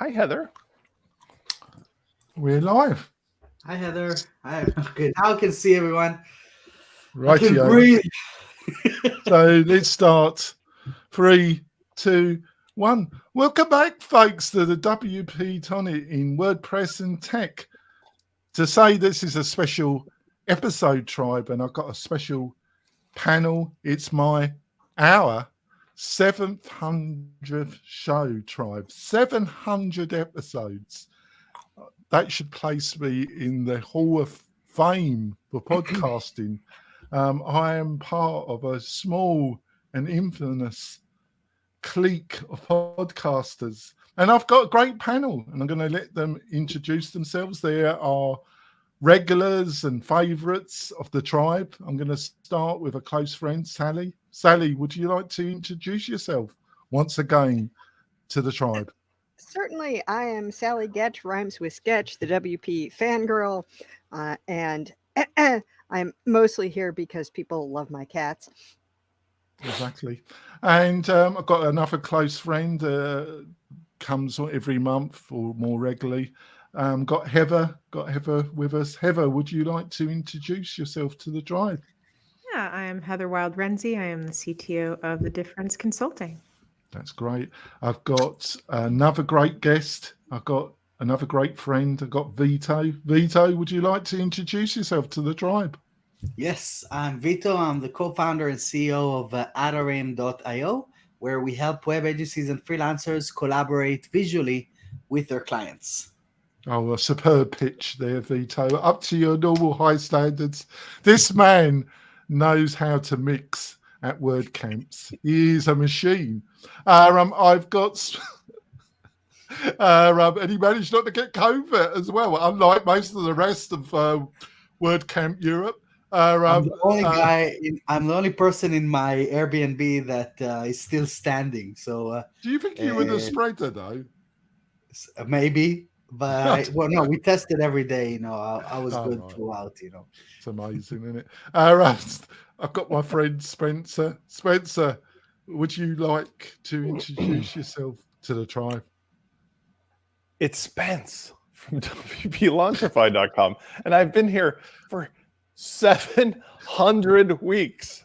Hi, Heather. We're live. Hi, Heather. Hi. Okay, now I can see everyone. Right, I can breathe. So let's start. 3, 2, 1. Welcome back, folks, to the WP-Tonic in WordPress and Tech. To say this is a special episode, Tribe, and I've got a special panel. It's our 700th show, Tribe. 700 episodes. That should place me in the Hall of Fame for podcasting. I am part of a small and infamous clique of podcasters, and I've got a great panel, and I'm going to let them introduce themselves. There are regulars and favourites of the tribe. I'm going to start with a close friend, Sally. Sally, would you like to introduce yourself once again to the tribe? Certainly. I am Sally Getch, rhymes with sketch, the WP fangirl, and I'm mostly here because people love my cats. Exactly. And I've got another close friend, comes every month or more regularly. Got Heather with us. Heather, would you like to introduce yourself to the tribe? Yeah, I am Heather Wild-Renzi. I am the CTO of The Difference Consulting. That's great. I've got another great guest. I've got another great friend. I've got Vito. Vito, would you like to introduce yourself to the tribe? Yes, I'm Vito. I'm the co-founder and CEO of Adorim.io, where we help web agencies and freelancers collaborate visually with their clients. Oh, a superb pitch there, Vito. Up to your normal high standards. This man knows how to mix at WordCamps. He is a machine. I've got... and he managed not to get COVID as well, unlike most of the rest of WordCamp Europe. I'm the only guy. I'm the only person in my Airbnb that is still standing. So, do you think you were the spreader, though? Maybe, but no. We tested every day. You know, I was good right. throughout. You know, it's amazing, isn't it? I've got my friend Spencer. Spencer, would you like to introduce yourself to the tribe? It's Spence from WPLaunchify.com, and I've been here for 700 weeks.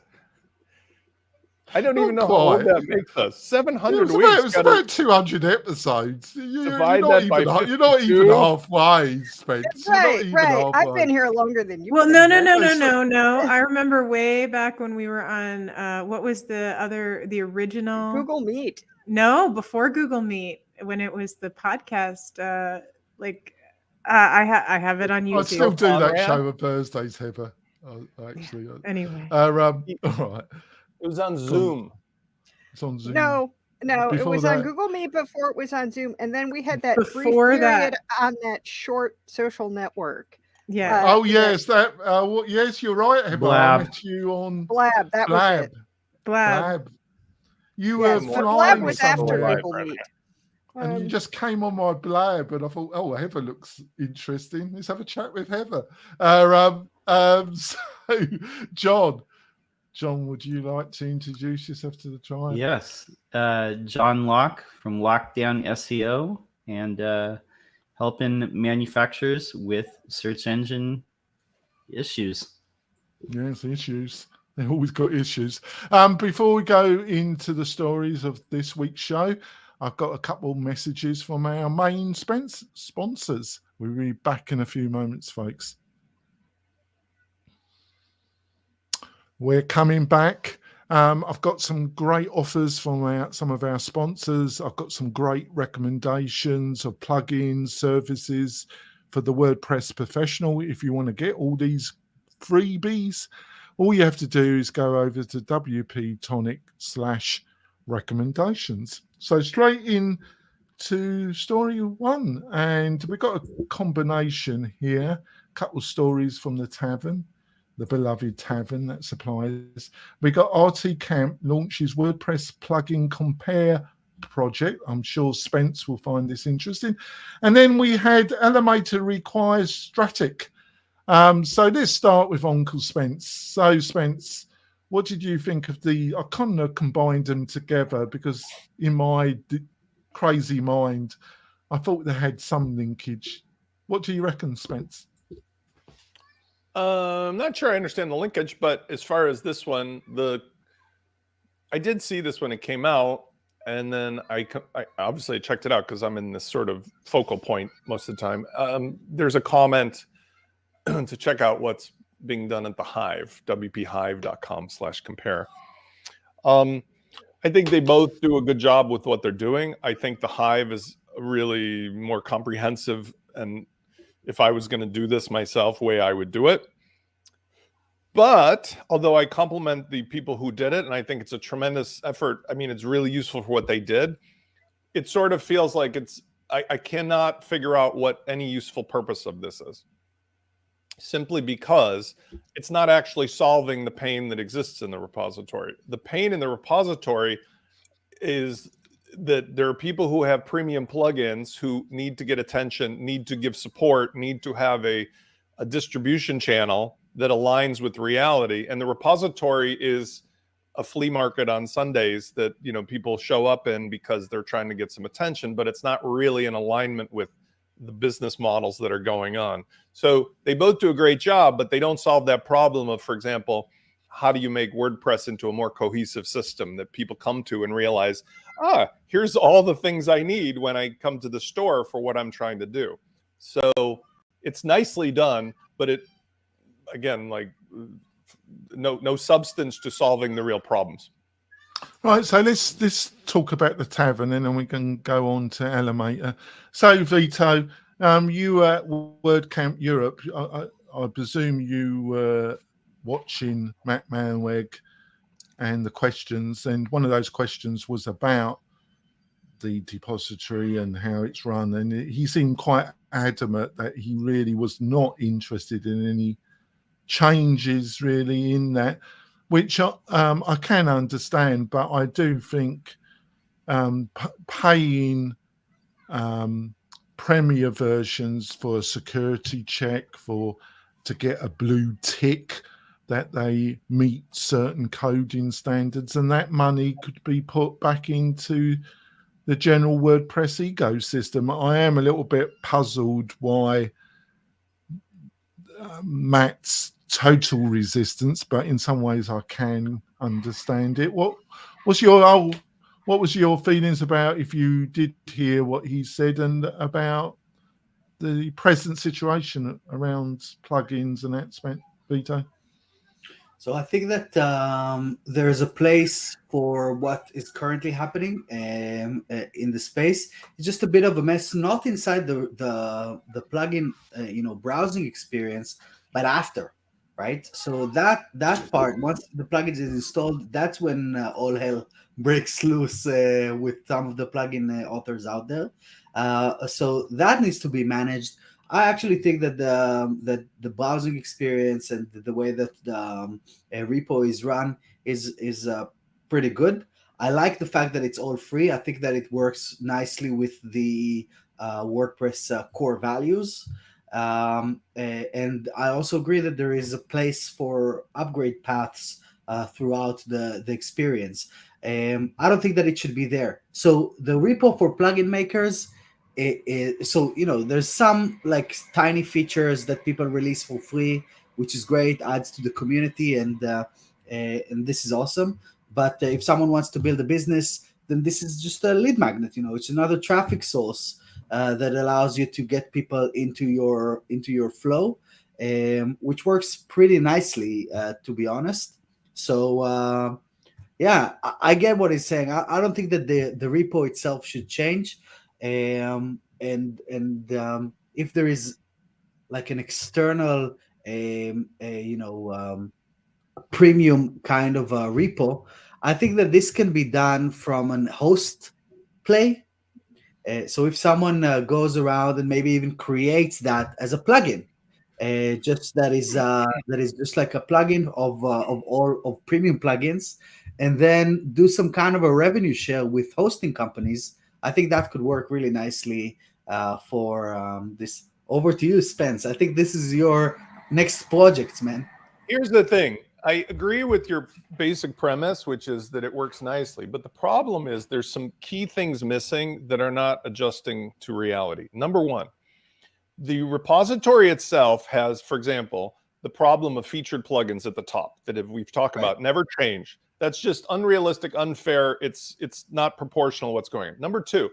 I don't even know how old that makes us. 700 weeks. It was about 200 episodes. You're not even halfway, Spence. Right. I've been here longer than you. Well, no. I remember way back when we were on, what was the original? Google Meet. No, before Google Meet, when it was the podcast, I have it on YouTube. I still do that show on Thursdays, Heather. Actually. Anyway. All right. It was on Zoom. It's on Zoom. No, it was on Google Meet before it was on Zoom, and then we had that brief period on that short social network. Yeah. Yes, yes, you're right, Heather. I met you on Blab. That was it. Blab. You were flying Blab was somewhere. after Google Meet. And you just came on my Blab, and I thought, oh, Heather looks interesting. Let's have a chat with Heather. So, John, would you like to introduce yourself to the tribe? Yes. John Locke from Lockdown SEO and helping manufacturers with search engine issues. Yes, issues. They've always got issues. Before we go into the stories of this week's show, I've got a couple of messages from our main sponsors. We'll be back in a few moments, folks. We're coming back. I've got some great offers from some of our sponsors. I've got some great recommendations of plugins, services for the WordPress professional. If you want to get all these freebies, all you have to do is go over to WP-Tonic/recommendations. So straight in to story one. And we've got a combination here, a couple of stories from the tavern. The beloved tavern that supplies. We got rtCamp launches WordPress plugin compare project. I'm sure Spence will find this interesting. And then we had Elementor requires Static. So let's start with Uncle Spence. So Spence, what did you think of I kind of combined them together because in my crazy mind, I thought they had some linkage. What do you reckon, Spence? I'm not sure I understand the linkage, but as far as this one, I did see this when it came out, and then I obviously checked it out because I'm in this sort of focal point most of the time. There's a comment to check out what's being done at the Hive, wphive.com/compare. I think they both do a good job with what they're doing. I think the Hive is really more comprehensive, and if I was going to do this myself, way I would do it. But although I compliment the people who did it, and I think it's a tremendous effort, I mean, it's really useful for what they did. It sort of feels like I cannot figure out what any useful purpose of this is, simply because it's not actually solving the pain that exists in the repository. The pain in the repository is that there are people who have premium plugins who need to get attention, need to give support, need to have a distribution channel that aligns with reality. And the repository is a flea market on Sundays that, you know, people show up in because they're trying to get some attention, but it's not really in alignment with the business models that are going on. So they both do a great job, but they don't solve that problem of, for example, how do you make WordPress into a more cohesive system that people come to and realize, here's all the things I need when I come to the store for what I'm trying to do. So it's nicely done, but it, again, like no substance to solving the real problems. Right, so let's talk about the tavern, and then we can go on to Elementor. So Vito, you were at WordCamp Europe. I presume you were watching Matt Manweg and the questions, and one of those questions was about the depository and how it's run, and he seemed quite adamant that he really was not interested in any changes really in that, which I can understand, but I do think paying Premier versions for a security check to get a blue tick that they meet certain coding standards, and that money could be put back into the general WordPress ecosystem. I am a little bit puzzled why Matt's total resistance, but in some ways I can understand it. What was your feelings about, if you did hear what he said, and about the present situation around plugins and that, Vito? So I think that there's a place for what is currently happening in the space. It's just a bit of a mess, not inside the plugin browsing experience, but after, right? So that part, once the plugin is installed, that's when all hell breaks loose with some of the plugin authors out there. So that needs to be managed. I actually think that the browsing experience and the way that the repo is run is pretty good. I like the fact that it's all free. I think that it works nicely with the WordPress core values. And I also agree that there is a place for upgrade paths throughout the experience. I don't think that it should be there. So the repo for plugin makers, so there's some like tiny features that people release for free, which is great, adds to the community, and this is awesome. But if someone wants to build a business, then this is just a lead magnet. It's another traffic source that allows you to get people into your flow, which works pretty nicely, to be honest. So yeah, I get what he's saying. I don't think that the repo itself should change. And if there is like an external premium kind of repo, I think that this can be done from an host play. So if someone goes around and maybe even creates that as a plugin, just that is just like a plugin of all of premium plugins, and then do some kind of a revenue share with hosting companies, I think that could work really nicely for this. Over to you, Spence. I think this is your next project, man. Here's the thing. I agree with your basic premise, which is that it works nicely. But the problem is there's some key things missing that are not adjusting to reality. Number one, the repository itself has, for example, the problem of featured plugins at the top that we've talked about never change. That's just unrealistic, unfair. It's not proportional what's going on. Number two,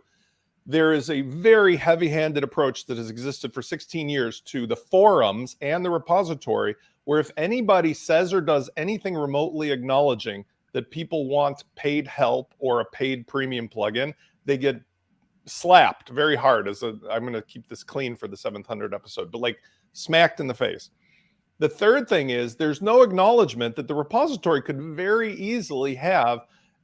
there is a very heavy-handed approach that has existed for 16 years to the forums and the repository, where if anybody says or does anything remotely acknowledging that people want paid help or a paid premium plugin, they get slapped very hard. I'm going to keep this clean for the 700 episode, but like smacked in the face. The third thing is there's no acknowledgement that the repository could very easily have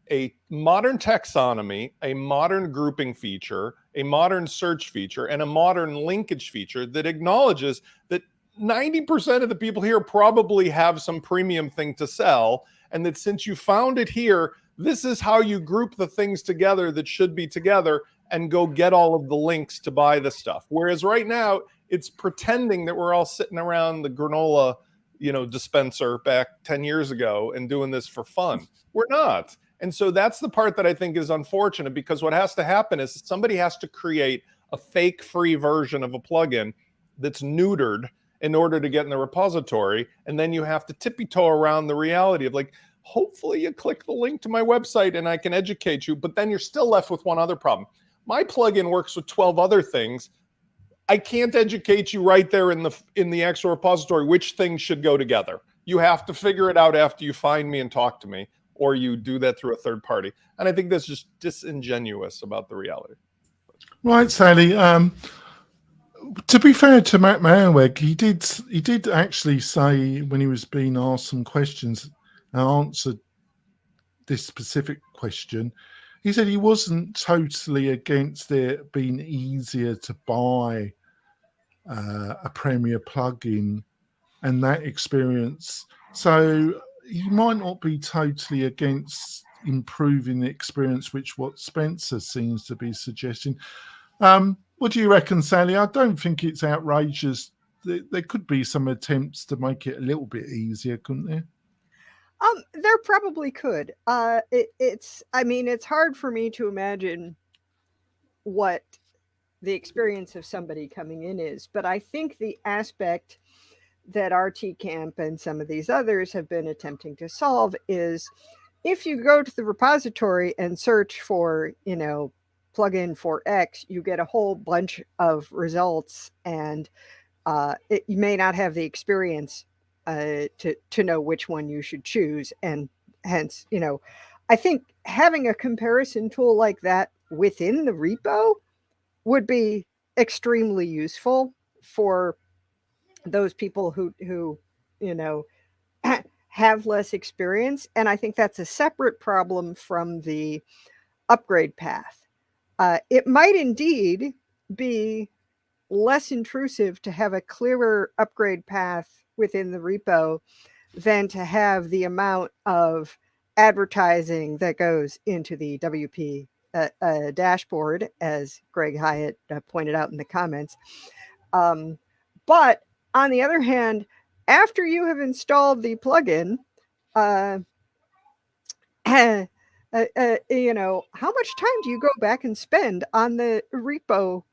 a modern taxonomy, a modern grouping feature, a modern search feature, and a modern linkage feature that acknowledges that 90% of the people here probably have some premium thing to sell, and that since you found it here, this is how you group the things together that should be together and go get all of the links to buy the stuff. Whereas right now, it's pretending that we're all sitting around the granola, dispenser back 10 years ago and doing this for fun. We're not. And so that's the part that I think is unfortunate, because what has to happen is somebody has to create a fake free version of a plugin that's neutered in order to get in the repository. And then you have to tippy-toe around the reality of like, hopefully you click the link to my website and I can educate you, but then you're still left with one other problem. My plugin works with 12 other things. I can't educate you right there in the actual repository which things should go together. You have to figure it out after you find me and talk to me, or you do that through a third party. And I think that's just disingenuous about the reality. Right, Sally. To be fair to Matt Manweg, he did actually say when he was being asked some questions and answered this specific question, he said he wasn't totally against it being easier to buy a Premier plugin and that experience. So he might not be totally against improving the experience, which what Spencer seems to be suggesting. What do you reckon, Sally? I don't think it's outrageous. There could be some attempts to make it a little bit easier, couldn't there? There probably could. It's hard for me to imagine what the experience of somebody coming in is, but I think the aspect that rtCamp and some of these others have been attempting to solve is if you go to the repository and search for, plugin for X, you get a whole bunch of results, and you may not have the experience to know which one you should choose. And hence, I think having a comparison tool like that within the repo would be extremely useful for those people who have less experience. And I think that's a separate problem from the upgrade path. It might indeed be less intrusive to have a clearer upgrade path within the repo than to have the amount of advertising that goes into the WP dashboard, as Greg Hyatt pointed out in the comments. But on the other hand, after you have installed the plugin, how much time do you go back and spend on the repo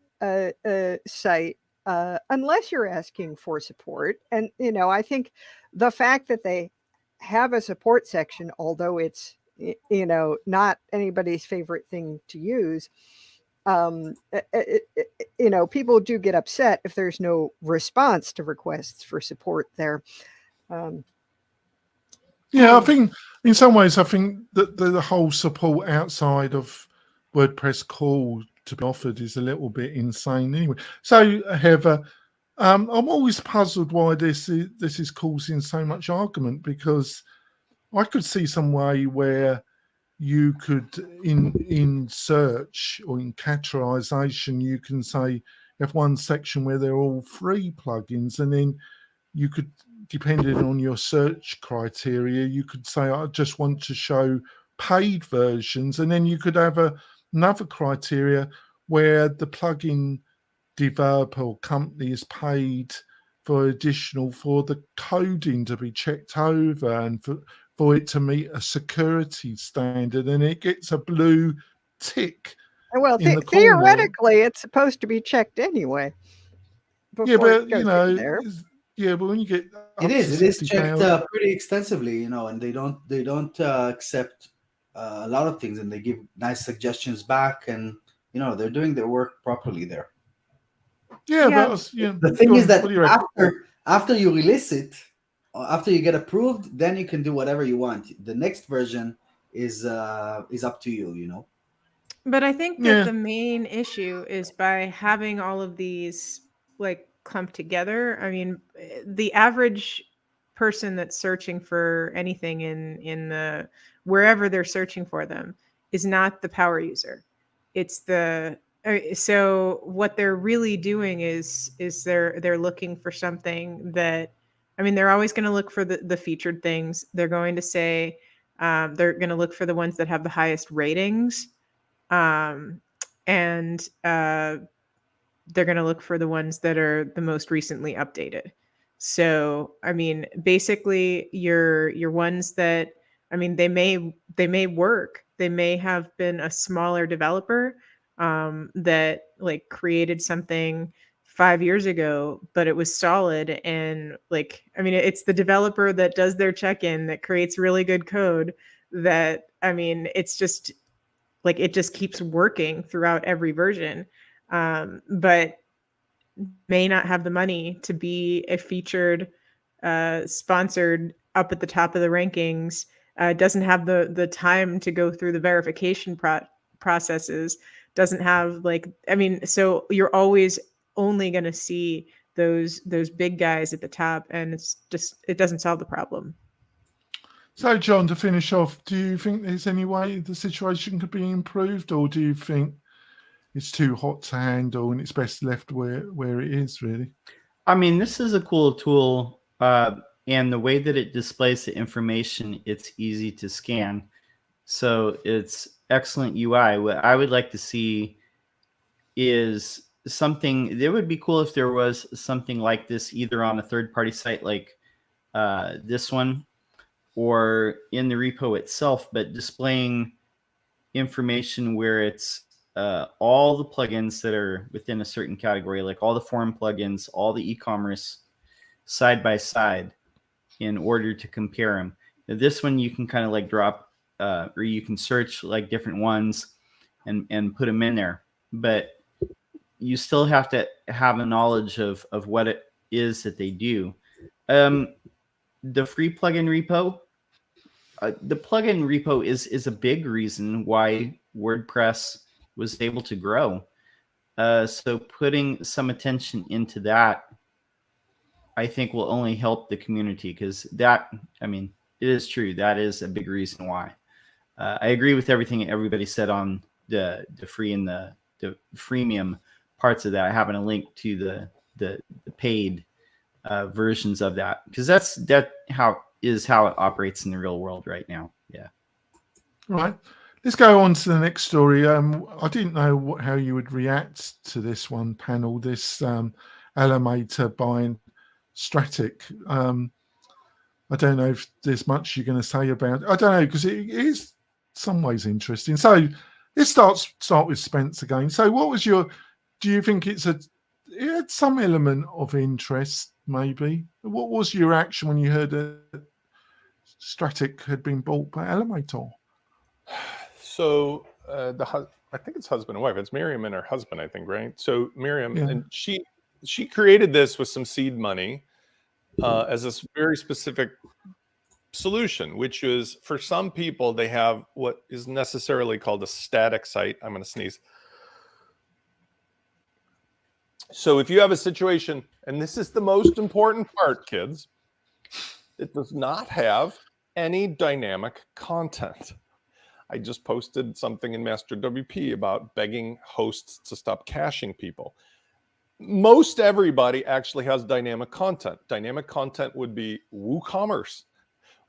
site unless you're asking for support? And, I think the fact that they have a support section, although it's, not anybody's favorite thing to use, people do get upset if there's no response to requests for support there. I think in some ways, I think that the whole support outside of WordPress call to be offered is a little bit insane anyway. So, Heather, I'm always puzzled why this is causing so much argument, because I could see some way where you could, in search or in categorization, you can say you have one section where they're all free plugins, and then you could, depending on your search criteria, you could say, I just want to show paid versions. And then you could have another criteria where the plugin developer or company is paid for the coding to be checked over and for it to meet a security standard, and it gets a blue tick Well, in the corner. theoretically, it's supposed to be checked anyway. Yeah, Before it but goes you know, in there. yeah, but when you get up It to is checked 60,000, pretty extensively, and they don't accept a lot of things, and they give nice suggestions back, and they're doing their work properly there. yeah, Yeah. but yeah, The thing go is on, that what do you reckon? after you release it, or after you get approved, then you can do whatever you want. The next version is up to you. But I think that Yeah, the main issue is by having all of these like clumped together. I mean, the average person that's searching for anything in the wherever they're searching for them is not the power user. It's the so what they're really doing is they're looking for something that, I mean, they're always going to look for the featured things. They're going to say they're going to look for the ones that have the highest ratings, and they're going to look for the ones that are the most recently updated. So, I mean, basically, your ones that, I mean, they may work. They may have been a smaller developer that like created something 5 years ago, but it was solid. And like, I mean, it's the developer that does their check-in that creates really good code. That, I mean, it's just like it just keeps working throughout every version, but may not have the money to be a featured, sponsored up at the top of the rankings, doesn't have the time to go through the verification processes, doesn't have like, I mean, so you're always only going to see those big guys at the top, and it's just, it doesn't solve the problem. So, John, to finish off, do you think there's any way the situation could be improved, or do you think it's too hot to handle and it's best left where it is, really? I mean, this is a cool tool, and the way that it displays the information, it's easy to scan. So it's excellent UI. What I would like to see is something, it would be cool if there was something like this either on a third-party site like this one, or in the repo itself, but displaying information where it's all the plugins that are within a certain category, like all the forum plugins, all the e-commerce side by side, in order to compare them. Now, this one you can kind of like drop, or you can search like different ones and put them in there, but you still have to have a knowledge of what it is that they do. The free plugin repo, the plugin repo is a big reason why WordPress was able to grow. So putting some attention into that, I think, will only help the community, because that, I mean, it is true. That is a big reason why. I agree with everything everybody said on the free and the freemium parts of that. I haven't a link to the paid versions of that, because that's how it operates in the real world right now. Yeah. Right. Let's go on to the next story. I didn't know how you would react to this one panel, this Automattic buying Stratic. I don't know if there's much you're going to say about it. I don't know, because it is some ways interesting. So let's start with Spence again. So what was do you think it had some element of interest, maybe? What was your reaction when you heard that Stratic had been bought by Automattic? So I think it's husband and wife. It's Miriam and her husband, I think, right? So Miriam, Yeah. and she created this with some seed money as a very specific solution, which is, for some people, they have what is necessarily called a static site. I'm going to sneeze. So if you have a situation, and this is the most important part, kids, it does not have any dynamic content. I just posted something in Master WP about begging hosts to stop caching people. Most everybody actually has dynamic content. Dynamic content would be WooCommerce,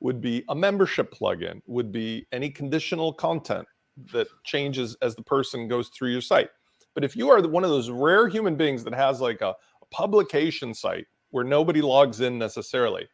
would be a membership plugin, would be any conditional content that changes as the person goes through your site. But if you are one of those rare human beings that has like a publication site where nobody logs in necessarily.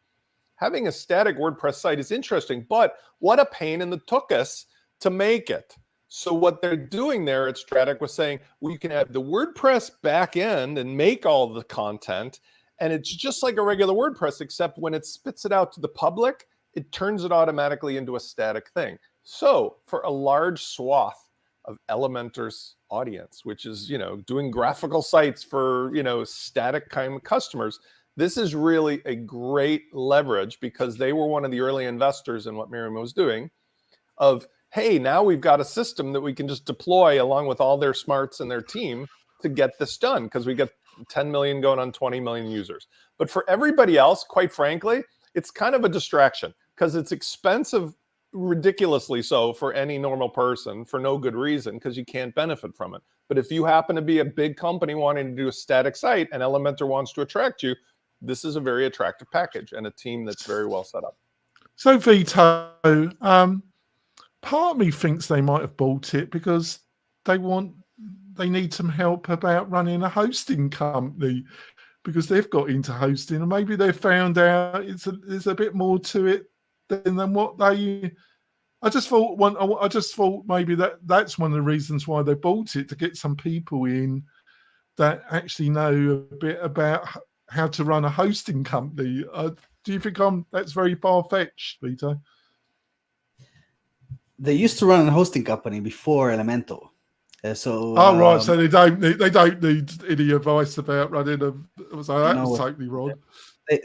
Having a static WordPress site is interesting, but what a pain in the tuchus to make it. So what they're doing there at Static was saying, well, you can have the WordPress backend and make all the content, and it's just like a regular WordPress, except when it spits it out to the public, it turns it automatically into a static thing. So for a large swath of Elementor's audience, which is, doing graphical sites for, static kind of customers, this is really a great leverage, because they were one of the early investors in what Miriam was doing of, hey, now we've got a system that we can just deploy along with all their smarts and their team to get this done, because we get 10 million going on 20 million users. But for everybody else, quite frankly, it's kind of a distraction, because it's expensive, ridiculously so, for any normal person for no good reason, because you can't benefit from it. But if you happen to be a big company wanting to do a static site and Elementor wants to attract you, this is a very attractive package and a team that's very well set up. So Vito, part of me thinks they might have bought it because they need some help about running a hosting company, because they've got into hosting and maybe they've found out there's a bit more to it than what they. I just thought maybe that's one of the reasons why they bought it, to get some people in that actually know a bit about how to run a hosting company. Do you think that's very far-fetched, Vito? They used to run a hosting company before Elementor. Right. So they don't need any advice about running a. So that was totally wrong.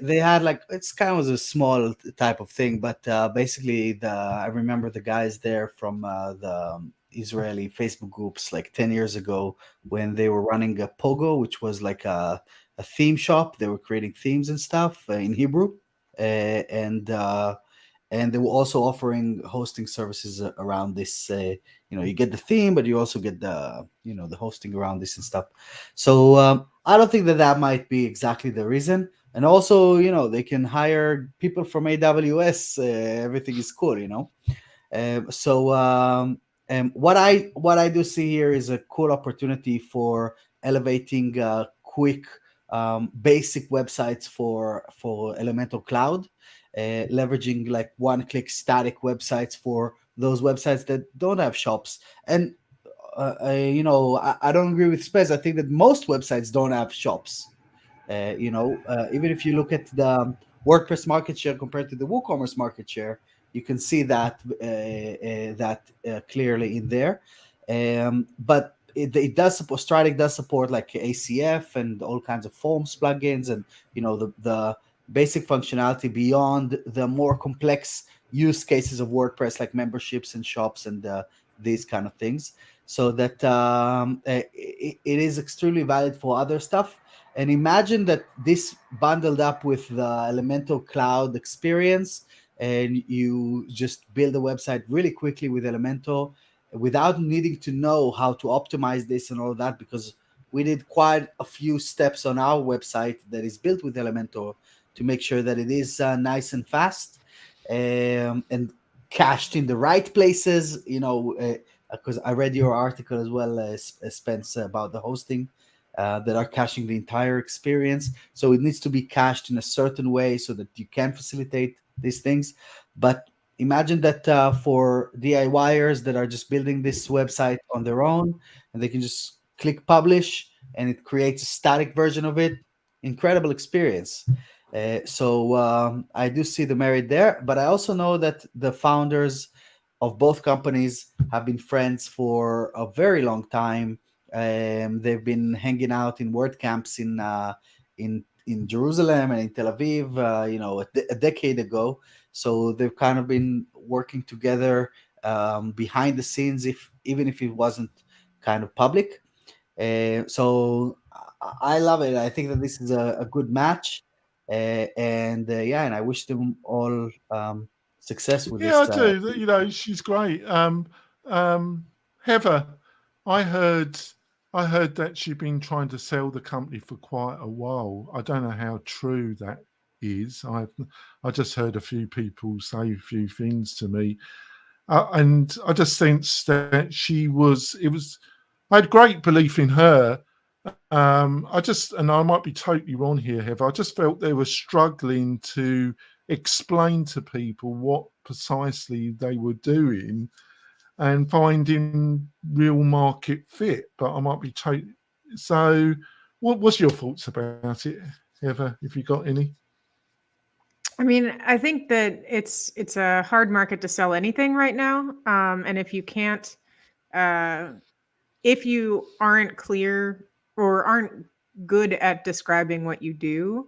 They had it's kind of a small type of thing, but basically I remember the guys there from the Israeli Facebook groups 10 years ago, when they were running a Pogo, which was like a theme shop. They were creating themes and stuff in Hebrew, and they were also offering hosting services around this. You get the theme, but you also get the the hosting around this and stuff. So I don't think that might be exactly the reason. And also, they can hire people from AWS. Everything is cool, what I do see here is a cool opportunity for elevating quick basic websites for Elementor Cloud, leveraging one-click static websites for those websites that don't have shops. And I don't agree with Spez. I think that most websites don't have shops. Even if you look at the WordPress market share compared to the WooCommerce market share, you can see that clearly in there. But it does support, Static does support ACF and all kinds of forms plugins, and the basic functionality beyond the more complex use cases of WordPress, like memberships and shops and these kind of things. So that it is extremely valid for other stuff. And imagine that this bundled up with the Elementor Cloud experience, and you just build a website really quickly with Elementor without needing to know how to optimize this and all that, because we did quite a few steps on our website that is built with Elementor to make sure that it is nice and fast and cached in the right places, because I read your article as well, Spence, about the hosting that are caching the entire experience. So it needs to be cached in a certain way so that you can facilitate these things. But imagine that for DIYers that are just building this website on their own, and they can just click publish and it creates a static version of it. Incredible experience. So I do see the merit there, but I also know that the founders of both companies have been friends for a very long time. They've been hanging out in WordCamps in Jerusalem and in Tel Aviv, a decade ago. So they've kind of been working together behind the scenes, even if it wasn't kind of public. So I love it. I think that this is a good match, and I wish them all success with this. Yeah, I do. She's great. Heather, I heard that she'd been trying to sell the company for quite a while. I don't know how true that is. I just heard a few people say a few things to me, and I just sensed that I had great belief in her, and I might be totally wrong here, Heather. I just felt they were struggling to explain to people what precisely they were doing and finding real market fit. But I might be totally. So, what's your thoughts about it, Heather? If you got any? I mean, I think that it's a hard market to sell anything right now, and if you can't, if you aren't clear or aren't good at describing what you do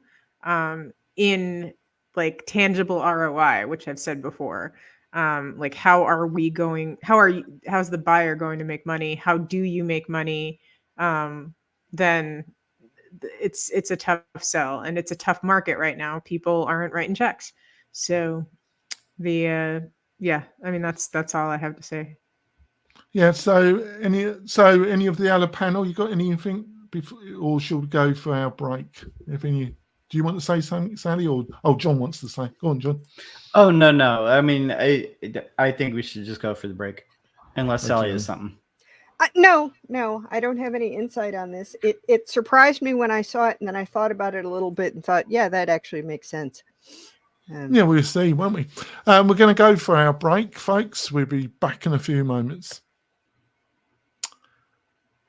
in like tangible ROI, which I've said before, like how's the buyer going to make money? How do you make money? Then it's a tough sell, and it's a tough market right now. People aren't writing checks. So yeah, I mean, that's all I have to say. Yeah. So any of the other panel, you got anything before, or should we go for our break? If any, do you want to say something, Sally, or John wants to say? Go on, John. Oh no. I mean, I think we should just go for the break, unless Sally has something. No, I don't have any insight on this. It surprised me when I saw it, and then I thought about it a little bit and thought, yeah, that actually makes sense. Yeah, we'll see, won't we? We're going to go for our break, folks. We'll be back in a few moments.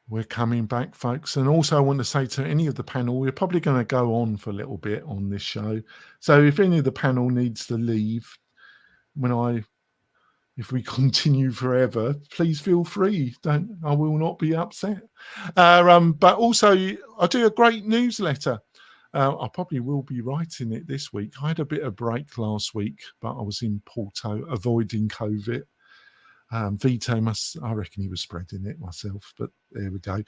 We're coming back, folks. And also I want to say to any of the panel, we're probably going to go on for a little bit on this show. So if any of the panel needs to leave, if we continue forever, please feel free. I will not be upset. But also, I do a great newsletter. I probably will be writing it this week. I had a bit of break last week, but I was in Porto avoiding COVID. Vito I reckon he was spreading it myself, but there we go.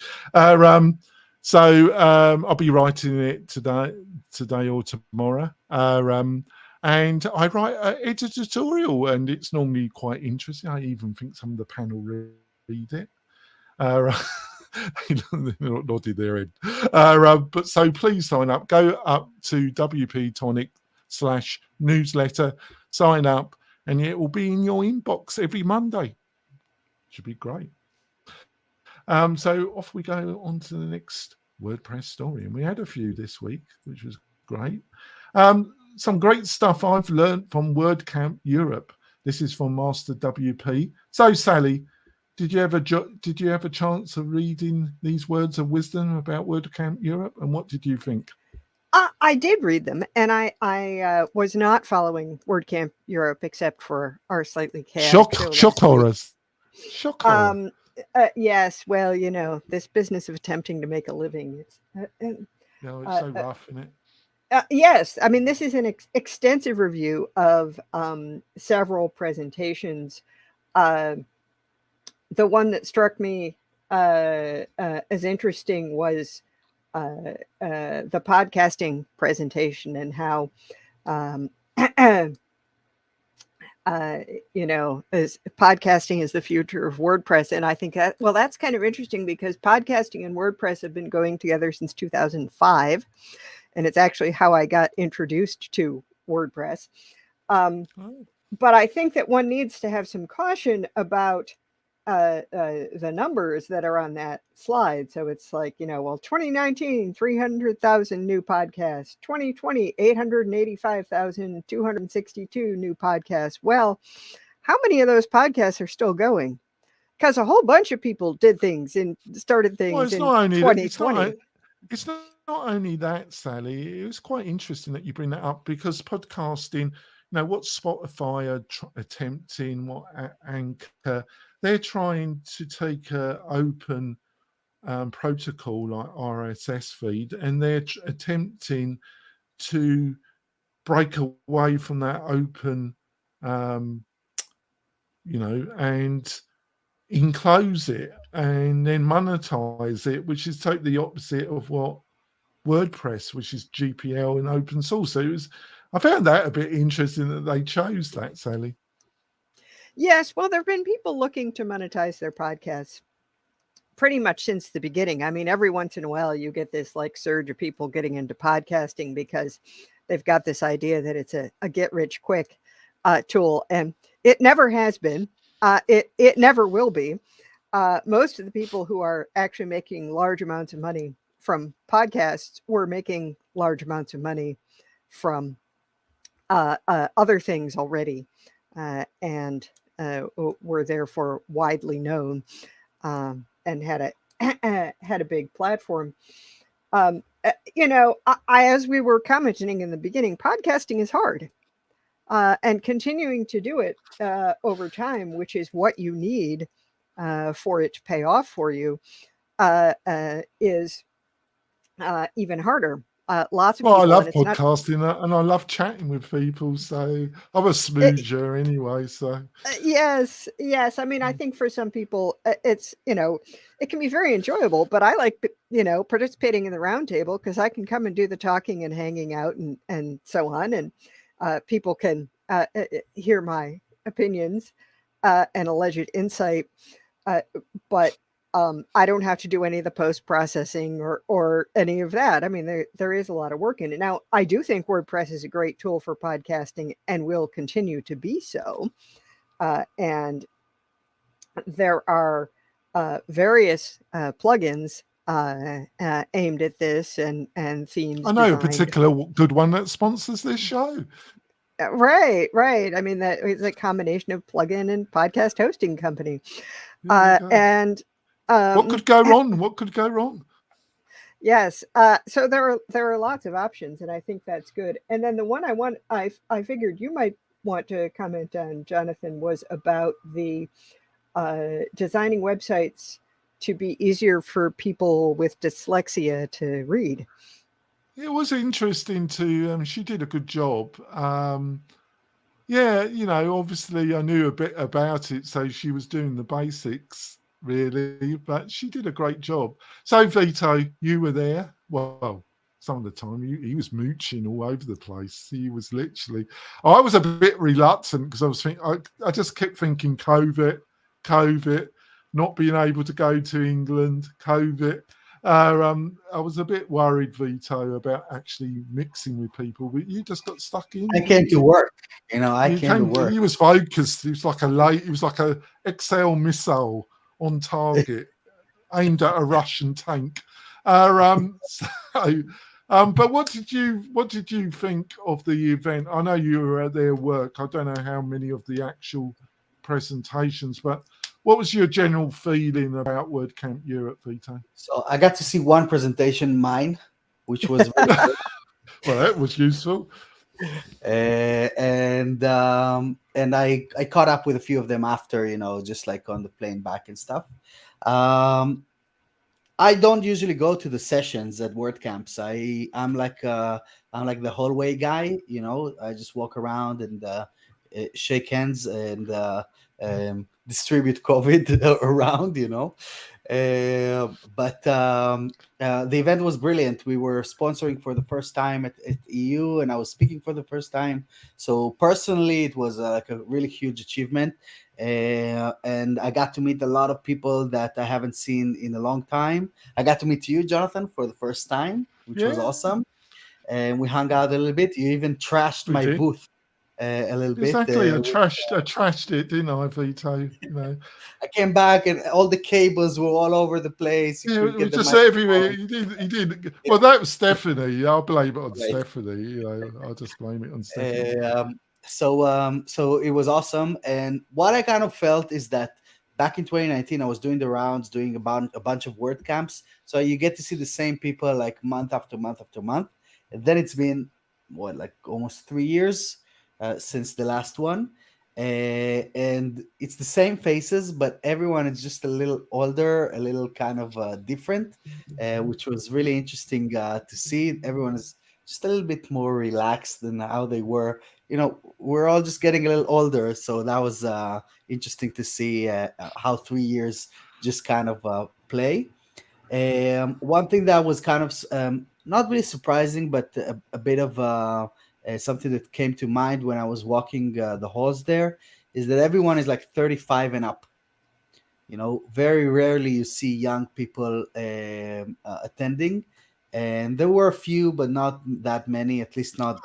So I'll be writing it today or tomorrow. And I write an editorial, and it's normally quite interesting. I even think some of the panel read it. They nodded their head. But so please sign up. Go up to WP-Tonic /newsletter, sign up, and it will be in your inbox every Monday. Should be great. So off we go on to the next WordPress story. And we had a few this week, which was great. Some great stuff I've learned from WordCamp Europe. This is from Master WP. So, Sally, did you have a chance of reading these words of wisdom about WordCamp Europe, and what did you think? I did read them, and I was not following WordCamp Europe except for our slightly chaotic shock horrors. Shock horror. Yes, well, this business of attempting to make a living. It's so rough, isn't it? Yes, I mean, this is an extensive review of several presentations. The one that struck me as interesting was the podcasting presentation, and how, podcasting is the future of WordPress. And I think that's kind of interesting, because podcasting and WordPress have been going together since 2005. And it's actually how I got introduced to WordPress. But I think that one needs to have some caution about the numbers that are on that slide. So it's like, 2019, 300,000 new podcasts, 2020, 885,262 new podcasts. Well, how many of those podcasts are still going? Because a whole bunch of people did things and started things in 2020. It's not only that, Sally. It was quite interesting that you bring that up, because podcasting, what Spotify are attempting, what Anchor, they're trying to take an open protocol like RSS feed, and they're attempting to break away from that open, and enclose it and then monetize it, which is totally the opposite of what WordPress, which is GPL and open source. So I found that a bit interesting that they chose that, Sally. Yes, well, there have been people looking to monetize their podcasts pretty much since the beginning. I mean, every once in a while you get this surge of people getting into podcasting because they've got this idea that it's a get rich quick tool, and it never has been. It never will be. Most of the people who are actually making large amounts of money from podcasts were making large amounts of money from other things already, and were therefore widely known, and had a big platform. As we were commenting in the beginning, podcasting is hard, and continuing to do it over time, which is what you need for it to pay off for you, is even harder. Lots of Well, I people, love and it's not. podcasting and I love chatting with people. So I'm a smoocher anyway. So Yes. I mean, I think for some people, it's, it can be very enjoyable, but I like, participating in the roundtable because I can come and do the talking and hanging out and so on. And people can hear my opinions and alleged insight. But I don't have to do any of the post-processing or any of that. I mean, there is a lot of work in it. Now, I do think WordPress is a great tool for podcasting and will continue to be so. And there are various plugins aimed at this and themes I know a designed. particular good one that sponsors this show. Right. I mean, that is a combination of plugin and podcast hosting company. There you go. And what could go wrong? What could go wrong? Yes. So there are lots of options, and I think that's good. And then the one I figured you might want to comment on, Jonathan, was about the designing websites to be easier for people with dyslexia to read. It was interesting to. She did a good job. Yeah, obviously I knew a bit about it, so she was doing the basics really, but she did a great job. So Vito, you were there. Well, some of the time he was mooching all over the place. He was literally. I was a bit reluctant because I was thinking. I just kept thinking COVID, not being able to go to England, COVID. I was a bit worried, Vito, about actually mixing with people, but you just got stuck in. I came to work. I came to work. He was focused. He was like a XL missile on target, aimed at a Russian tank. But what did you think of the event? I know you were at their work. I don't know how many of the actual presentations, but what was your general feeling about WordCamp Europe, Vito? So I got to see one presentation, mine, which was really good. Well, that was useful. And I caught up with a few of them after, just like on the plane back and stuff. I don't usually go to the sessions at WordCamps. I'm like the hallway guy. I just walk around and shake hands and distribute COVID around. But the event was brilliant. We were sponsoring for the first time at EU, and I was speaking for the first time. So personally, it was like a really huge achievement. And I got to meet a lot of people that I haven't seen in a long time. I got to meet you, Jonathan, for the first time, which was awesome. And we hung out a little bit. You even trashed my booth a little bit. Exactly. I trashed it, didn't I, Vito? I came back and all the cables were all over the place. Yeah, it was just everywhere. You did. Well, that was Stephanie. I'll blame it on Stephanie. I'll just blame it on Stephanie. So it was awesome. And what I kind of felt is that back in 2019, I was doing the rounds, doing about a bunch of WordCamps. So you get to see the same people like month after month after month. And then it's been almost 3 years since the last one. And it's the same faces, but everyone is just a little older, a little kind of different, which was really interesting to see. Everyone is just a little bit more relaxed than how they were. We're all just getting a little older, so that was interesting to see how 3 years just kind of play. One thing that was kind of not really surprising, but a bit of something that came to mind when I was walking the halls there is that everyone is like 35 and up. Very rarely you see young people attending. And there were a few, but not that many. At least not.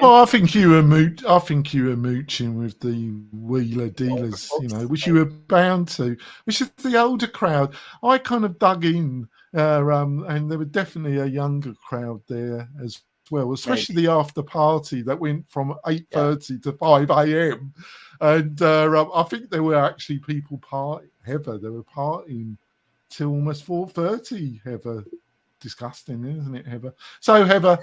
Well, I think you were mooching with the wheeler dealers, which you were bound to, which is the older crowd. I kind of dug in And there was definitely a younger crowd there as well, especially the after party that went from 8:30 to 5 a.m. And I think there were actually people Heather, they were partying till almost 4:30, Heather. Disgusting, isn't it, Heather? So, Heather,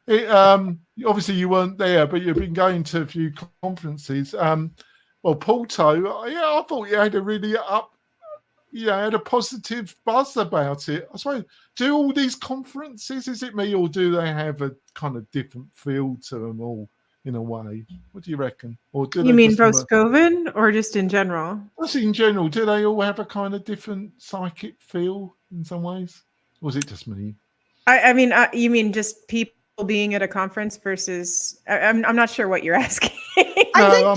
obviously you weren't there, but you've been going to a few conferences. Well, Porto, I thought you had a really had a positive buzz about it. I suppose, do all these conferences, is it me, or do they have a kind of different feel to them all in a way? What do you reckon? Or do You mean post-COVID or just in general? Just in general, do they all have a kind of different psychic feel in some ways? Or is it just me? I mean, you mean just people being at a conference versus? I'm not sure what you're asking. I think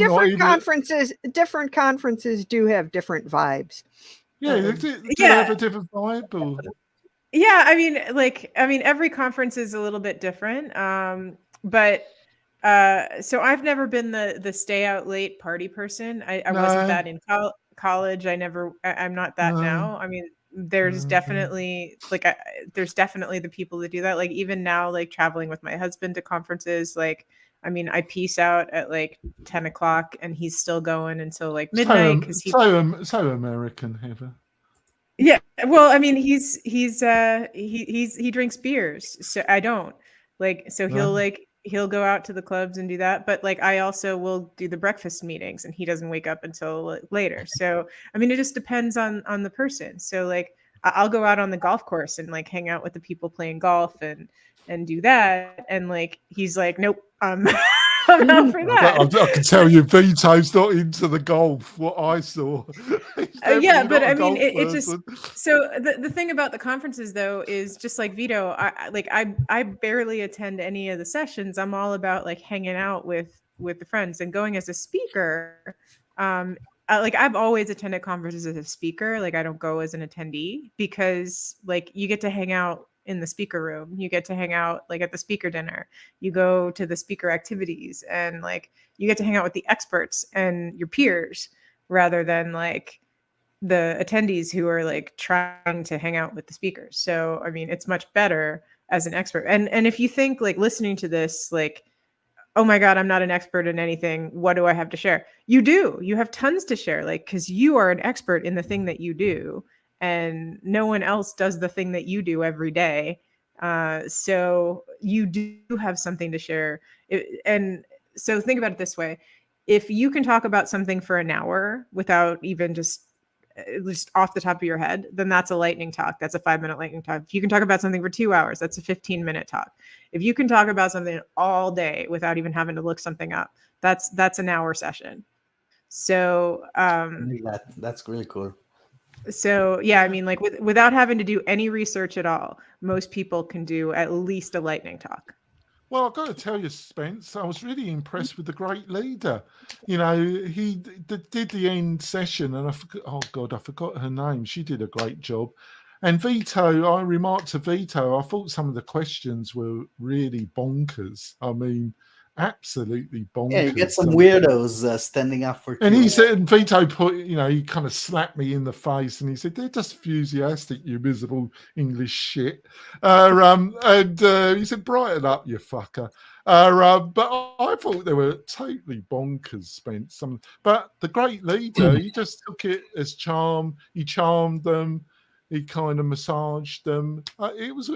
different conferences do have different vibes. Yeah, do they have a different vibe? Or? Yeah, I mean, every conference is a little bit different. But so I've never been the stay out late party person. I wasn't that in college. I'm not that now. I mean, there's definitely there's definitely the people that do that. Like even now, like traveling with my husband to conferences, like, I mean, I peace out at like 10 o'clock and he's still going until like midnight because so American, Heather. Yeah, well, I mean, he drinks beers, so I don't. So he'll go out to the clubs and do that, but like I also will do the breakfast meetings and he doesn't wake up until later. So I mean, it just depends on the person. So like I'll go out on the golf course and like hang out with the people playing golf and do that, and like he's like, nope, I'm not for that. I can tell you, Vito's not into the golf. What I saw. Yeah, but I mean, it just so the thing about the conferences though is just like Vito. I barely attend any of the sessions. I'm all about like hanging out with the friends and going as a speaker. I've always attended conferences as a speaker. Like I don't go as an attendee because like you get to hang out in the speaker room. You get to hang out like at the speaker dinner. You go to the speaker activities and like you get to hang out with the experts and your peers rather than like the attendees who are like trying to hang out with the speakers. So, I mean, it's much better as an expert. And if you think like listening to this, like, oh my God, I'm not an expert in anything. What do I have to share? You do. You have tons to share, like, because you are an expert in the thing that you do. And no one else does the thing that you do every day. So you do have something to share. And so think about it this way. If you can talk about something for an hour without even just off the top of your head, then that's a lightning talk. That's a 5-minute lightning talk. If you can talk about something for 2 hours, that's a 15-minute talk. If you can talk about something all day without even having to look something up, that's an hour session. So that's really cool. So yeah, I mean, like without having to do any research at all, most people can do at least a lightning talk. Well, I've got to tell you, Spence, I was really impressed with the great leader. You know, he did the end session, and I forgot her name. She did a great job. And Vito, I remarked to Vito, I thought some of the questions were really bonkers. I mean, absolutely bonkers. Yeah, you get some weirdos standing up for. And he said, and Vito put, he kind of slapped me in the face, and he said, "They're just enthusiastic, you miserable English shit." And he said, "Brighten up, you fucker." But I thought they were totally bonkers, Spence. But the great leader, he just took it as charm. He charmed them. He kind of massaged them. I was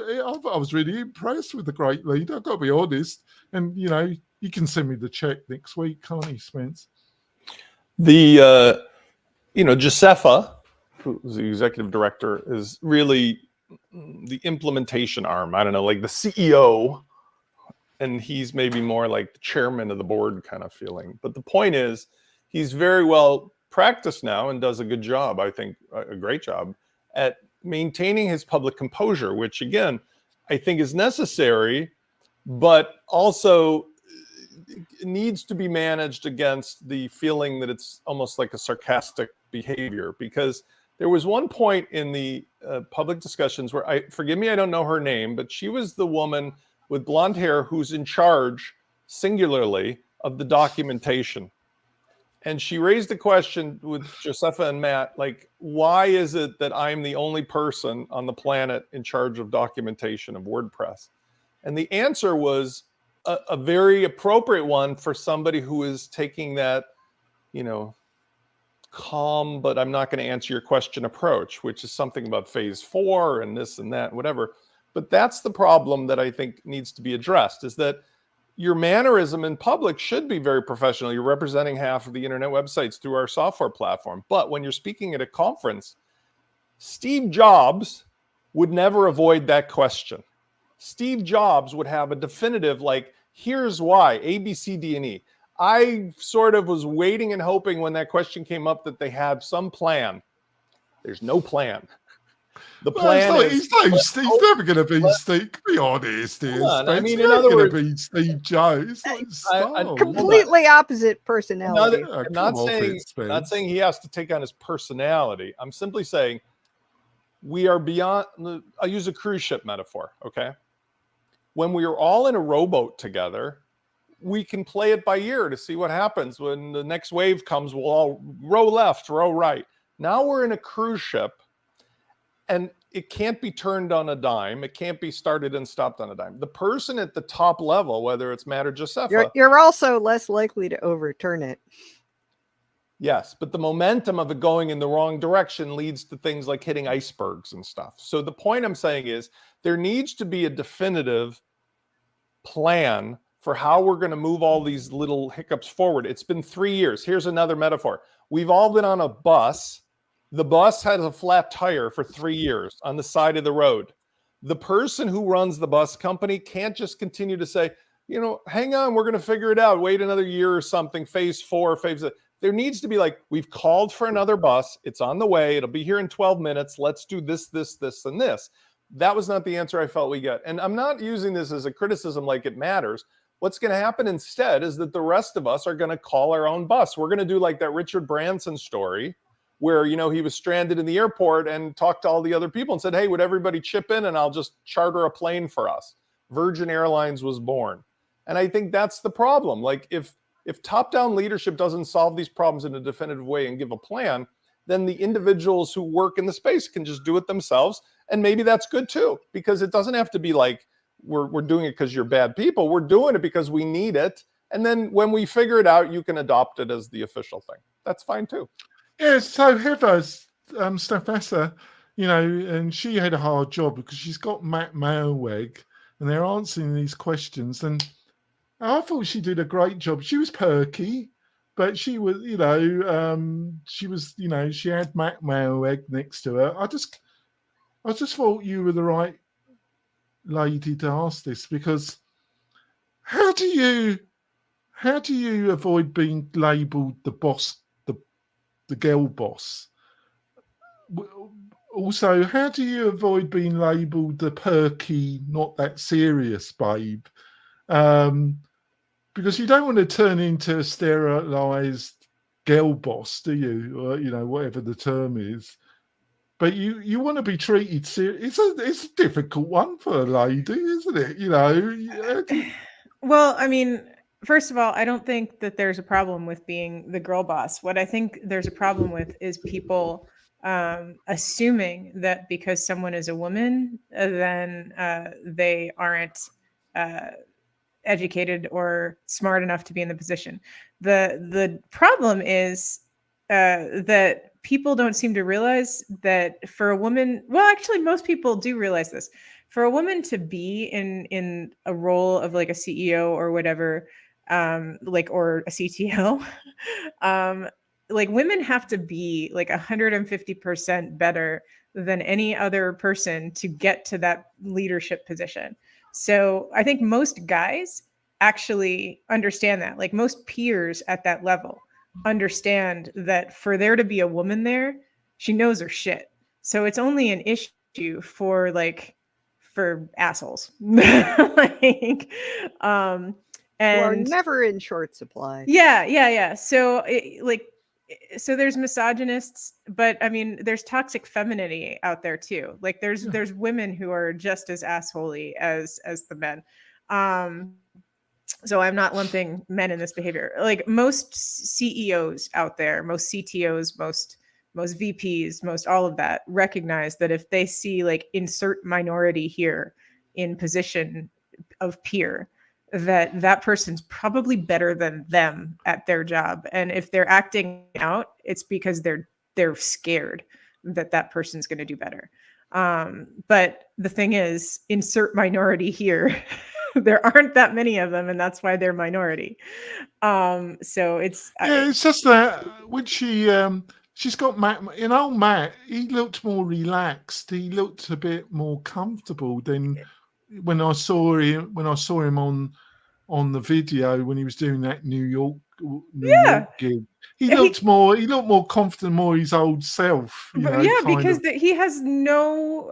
really impressed with the great leader. I've got to be honest. And you can send me the check next week, can't you, Spence? The Josefa, who's the executive director, is really the implementation arm. I don't know, like the CEO, and he's maybe more like the chairman of the board kind of feeling. But the point is, he's very well practiced now and does a good job. I think a great job at maintaining his public composure, which again, I think is necessary, but also needs to be managed against the feeling that it's almost like a sarcastic behavior. Because there was one point in the public discussions where forgive me, I don't know her name, but she was the woman with blonde hair who's in charge singularly of the documentation. And she raised a question with Josefa and Matt, like, why is it that I'm the only person on the planet in charge of documentation of WordPress? And the answer was a very appropriate one for somebody who is taking that, you know, calm, but I'm not going to answer your question approach, which is something about phase 4 and this and that, whatever. But that's the problem that I think needs to be addressed, is that your mannerism in public should be very professional. You're representing half of the internet websites through our software platform. But when you're speaking at a conference, Steve Jobs would never avoid that question. Steve Jobs would have a definitive, like, here's why, A, B, C, D, and E. I sort of was waiting and hoping when that question came up that they had some plan. There's no plan. The plan is... He's never going to be Steve. Be honest, I mean, in other words, be Steve Jobs. Completely opposite personality. I'm not saying he has to take on his personality. I'm simply saying we are beyond. I'll use a cruise ship metaphor. Okay, when we are all in a rowboat together, we can play it by ear to see what happens. When the next wave comes, we'll all row left, row right. Now we're in a cruise ship. And it can't be turned on a dime. It can't be started and stopped on a dime. The person at the top level, whether it's Matt or Josefa, you're also less likely to overturn it. Yes, but the momentum of it going in the wrong direction leads to things like hitting icebergs and stuff. So the point I'm saying is there needs to be a definitive plan for how we're going to move all these little hiccups forward. It's been 3 years. Here's another metaphor. We've all been on a bus. The bus has a flat tire for 3 years on the side of the road. The person who runs the bus company can't just continue to say, you know, hang on, we're going to figure it out. Wait another year or something, phase 4, phase... There needs to be like, we've called for another bus. It's on the way. It'll be here in 12 minutes. Let's do this, this, this, and this. That was not the answer I felt we got. And I'm not using this as a criticism like it matters. What's going to happen instead is that the rest of us are going to call our own bus. We're going to do like that Richard Branson story, where, you know, he was stranded in the airport and talked to all the other people and said, hey, would everybody chip in and I'll just charter a plane for us. Virgin Airlines was born. And I think that's the problem. Like if top-down leadership doesn't solve these problems in a definitive way and give a plan, then the individuals who work in the space can just do it themselves. And maybe that's good too, because it doesn't have to be like we're doing it because you're bad people. We're doing it because we need it. And then when we figure it out, you can adopt it as the official thing. That's fine too. Yeah, so Heather's Stefessa, you know, and she had a hard job because she's got Matt Mailweg and they're answering these questions. And I thought she did a great job. She was perky, but she was, you know, she had Matt Mailweg next to her. I just thought you were the right lady to ask this, because how do you avoid being labelled the boss, the girl boss? Also, how do you avoid being labelled the perky, not that serious babe? Because you don't want to turn into a sterilized girl boss, do you? Or, you know, whatever the term is. But you want to be treated serious. It's a difficult one for a lady, isn't it? You know. Well, I mean, first of all, I don't think that there's a problem with being the girl boss. What I think there's a problem with is people assuming that because someone is a woman, then they aren't educated or smart enough to be in the position. The problem is that people don't seem to realize that for a woman, well, actually, most people do realize this. For a woman to be in a role of like a CEO or whatever, or a CTO, like women have to be like 150% better than any other person to get to that leadership position. So I think most guys actually understand that. Like most peers at that level understand that for there to be a woman there, she knows her shit. So it's only an issue for assholes. And are never in short supply. Yeah. So so there's misogynists, but I mean, there's toxic femininity out there too. Like there's women who are just as assholey as the men. So I'm not lumping men in this behavior. Like most CEOs out there, most CTOs, most VPs, most all of that recognize that if they see like insert minority here in position of peer, that person's probably better than them at their job. And if they're acting out, it's because they're scared that person's going to do better. But the thing is, insert minority here. There aren't that many of them, and that's why they're minority. So it's it's just that when she's got Matt, Matt, he looked more relaxed. He looked a bit more comfortable than when I saw him on the video when he was doing that New York gig. He looked more confident, more his old self. Because he has no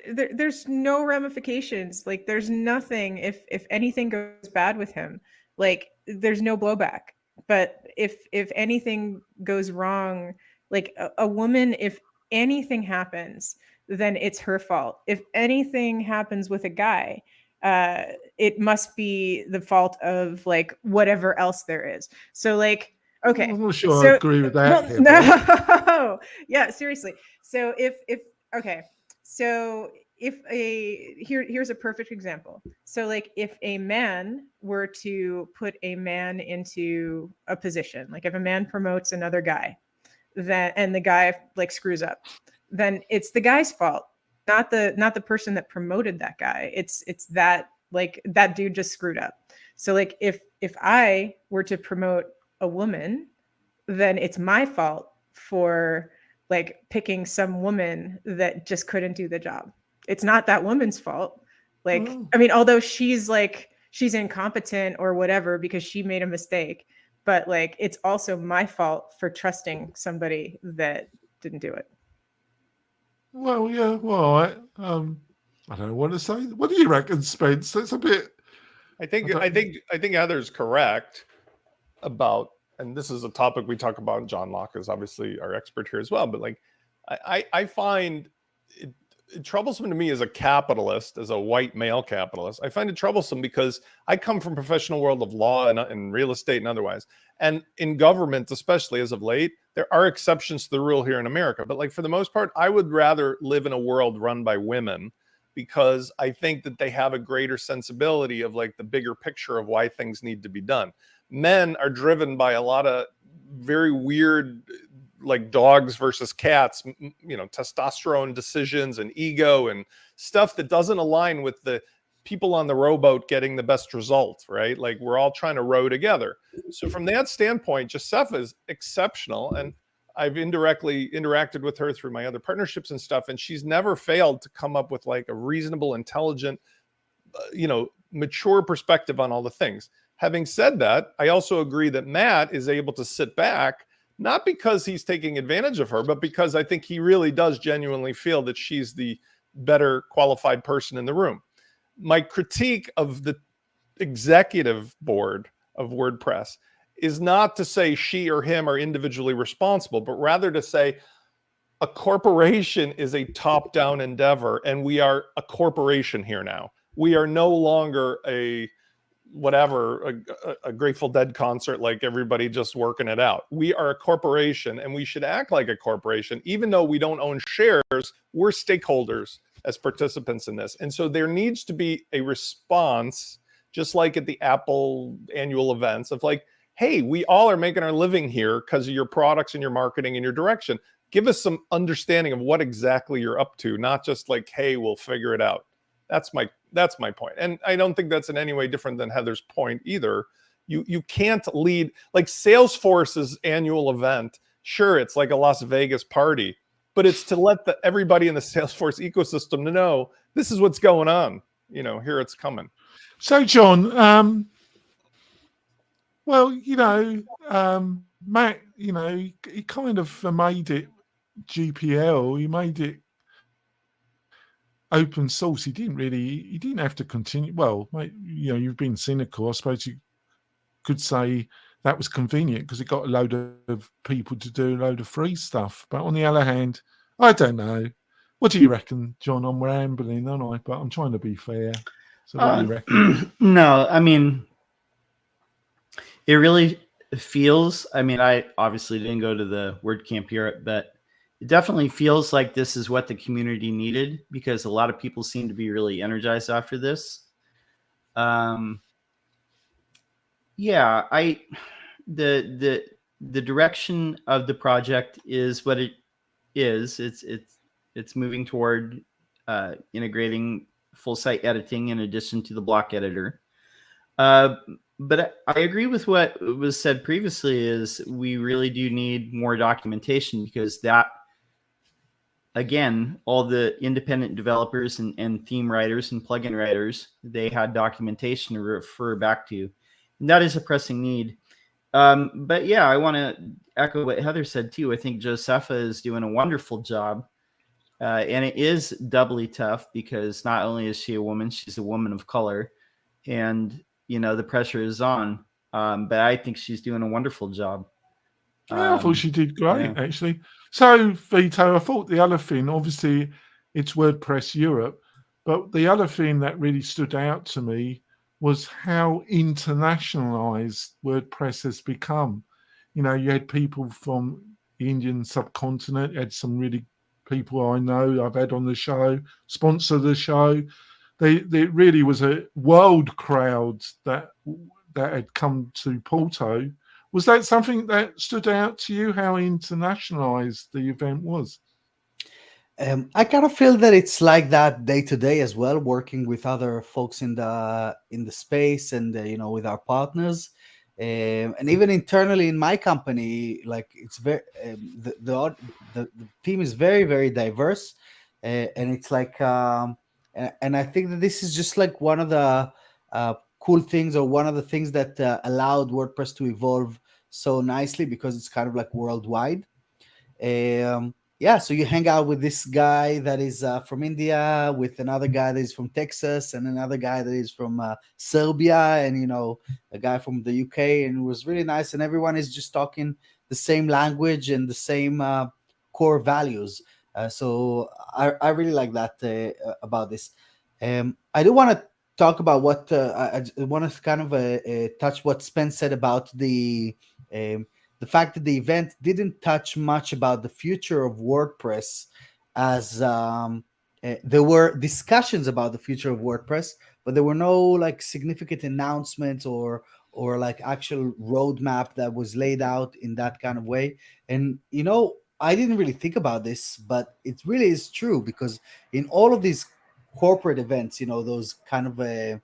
there's no ramifications. Like there's nothing if anything goes bad with him, like there's no blowback. But if anything goes wrong, like a woman, if anything happens, then it's her fault. If anything happens with a guy, it must be the fault of like whatever else there is. So like, okay, I'm not sure I agree with that. Well, no, yeah, seriously. So here's a perfect example. So like if a man were to put a man into a position, like if a man promotes another guy, and the guy like screws up, then it's the guy's fault, not the person that promoted that guy. It's that like that dude just screwed up. So like if I were to promote a woman, then it's my fault for like picking some woman that just couldn't do the job. It's not that woman's fault. Like, I mean, although she's incompetent or whatever because she made a mistake, but like it's also my fault for trusting somebody that didn't do it. Well, yeah. Well, I don't want to say. What do you reckon, Spence? That's a bit. I think Heather's correct about, and this is a topic we talk about. John Locke is obviously our expert here as well. But like, I find it troublesome to me as a capitalist, as a white male capitalist. I find it troublesome because I come from professional world of law and real estate and otherwise. And in government, especially as of late, there are exceptions to the rule here in America. But like for the most part, I would rather live in a world run by women because I think that they have a greater sensibility of like the bigger picture of why things need to be done. Men are driven by a lot of very weird, like dogs versus cats, testosterone decisions and ego and stuff that doesn't align with the people on the rowboat getting the best result, right? Like we're all trying to row together. So from that standpoint, Josefa is exceptional. And I've indirectly interacted with her through my other partnerships and stuff. And she's never failed to come up with like a reasonable, intelligent, mature perspective on all the things. Having said that, I also agree that Matt is able to sit back, not because he's taking advantage of her, but because I think he really does genuinely feel that she's the better qualified person in the room. My critique of the executive board of WordPress is not to say she or him are individually responsible, but rather to say a corporation is a top-down endeavor, and we are a corporation here now. We are no longer a Grateful Dead concert, like everybody just working it out. We are a corporation and we should act like a corporation. Even though we don't own shares, we're stakeholders as participants in this. And so there needs to be a response, just like at the Apple annual events, of like, hey, we all are making our living here because of your products and your marketing and your direction. Give us some understanding of what exactly you're up to, not just like, hey, we'll figure it out. That's my point. And I don't think that's in any way different than Heather's point either. You can't lead, like Salesforce's annual event. Sure, it's like a Las Vegas party, but it's to let everybody in the Salesforce ecosystem to know this is what's going on. Here it's coming. So, John, Matt, he kind of made it GPL. He made it open source. He didn't have to continue. Well, you've been cynical. I suppose you could say that was convenient because it got a load of people to do a load of free stuff. But on the other hand, I don't know. What do you reckon, John? I'm rambling, aren't I? But I'm trying to be fair. So what do you reckon? No, I mean, It really feels, I mean, I obviously didn't go to the WordCamp Europe, but it definitely feels like this is what the community needed, because a lot of people seem to be really energized after this. Yeah, the direction of the project is what it is. It's moving toward integrating full site editing in addition to the block editor. But I agree with what was said previously, is we really do need more documentation, because that, again, all the independent developers and theme writers and plugin writers, they had documentation to refer back to. And that is a pressing need. But yeah, I want to echo what Heather said too. I think Josepha is doing a wonderful job. And it is doubly tough because not only is she a woman, she's a woman of color. And, you know, the pressure is on. But I think she's doing a wonderful job. Yeah, I thought she did great, actually. So, Vito, I thought the other thing, obviously, it's WordPress Europe, but the other thing that really stood out to me was how internationalized WordPress has become. You know, you had people from the Indian subcontinent, you had some really people I know I've had on the show, sponsor the show. They really was a world crowd that had come to Porto. Was that something that stood out to you, how internationalized the event was? I kind of feel that it's like that day to day as well, working with other folks in the space, and you know, with our partners, and even internally in my company, like it's very the team is very, very diverse, and it's like and I think that this is just like one of the cool things, or one of the things that allowed WordPress to evolve so nicely, because it's kind of like worldwide. Yeah, so you hang out with this guy that is from India, with another guy that is from Texas, and another guy that is from Serbia, and you know, a guy from the UK, and it was really nice. And everyone is just talking the same language and the same core values. So I really like that about this. I do want to talk about what I want to kind of touch what Spence said about the fact that the event didn't touch much about the future of WordPress, as there were discussions about the future of WordPress, but there were no like significant announcements or like actual roadmap that was laid out in that kind of way. And you know, I didn't really think about this, but it really is true, because in all of these corporate events, you know, those kind of I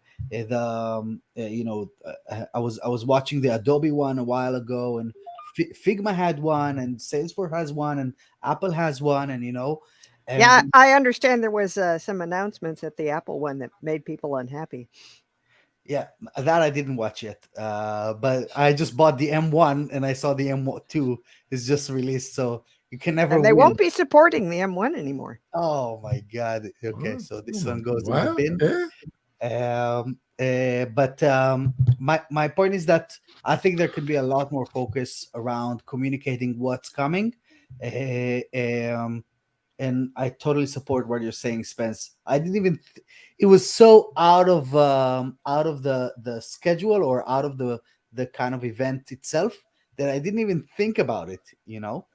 was watching the Adobe one a while ago, and Figma had one, and Salesforce has one, and Apple has one, and you know, and Yeah, I understand there was some announcements at the Apple one that made people unhappy. yeah, that I didn't watch yet, but I just bought the M1, and I saw the M2 is just released, so you can never And they win. won't be supporting the M1 anymore. Oh my God! Okay, so this one goes in Wow, the bin. yeah. But my point is that I think there could be a lot more focus around communicating what's coming, and I totally support what you're saying, Spence. I didn't even it was so out of the schedule, or out of the kind of event itself, that I didn't even think about it, you know.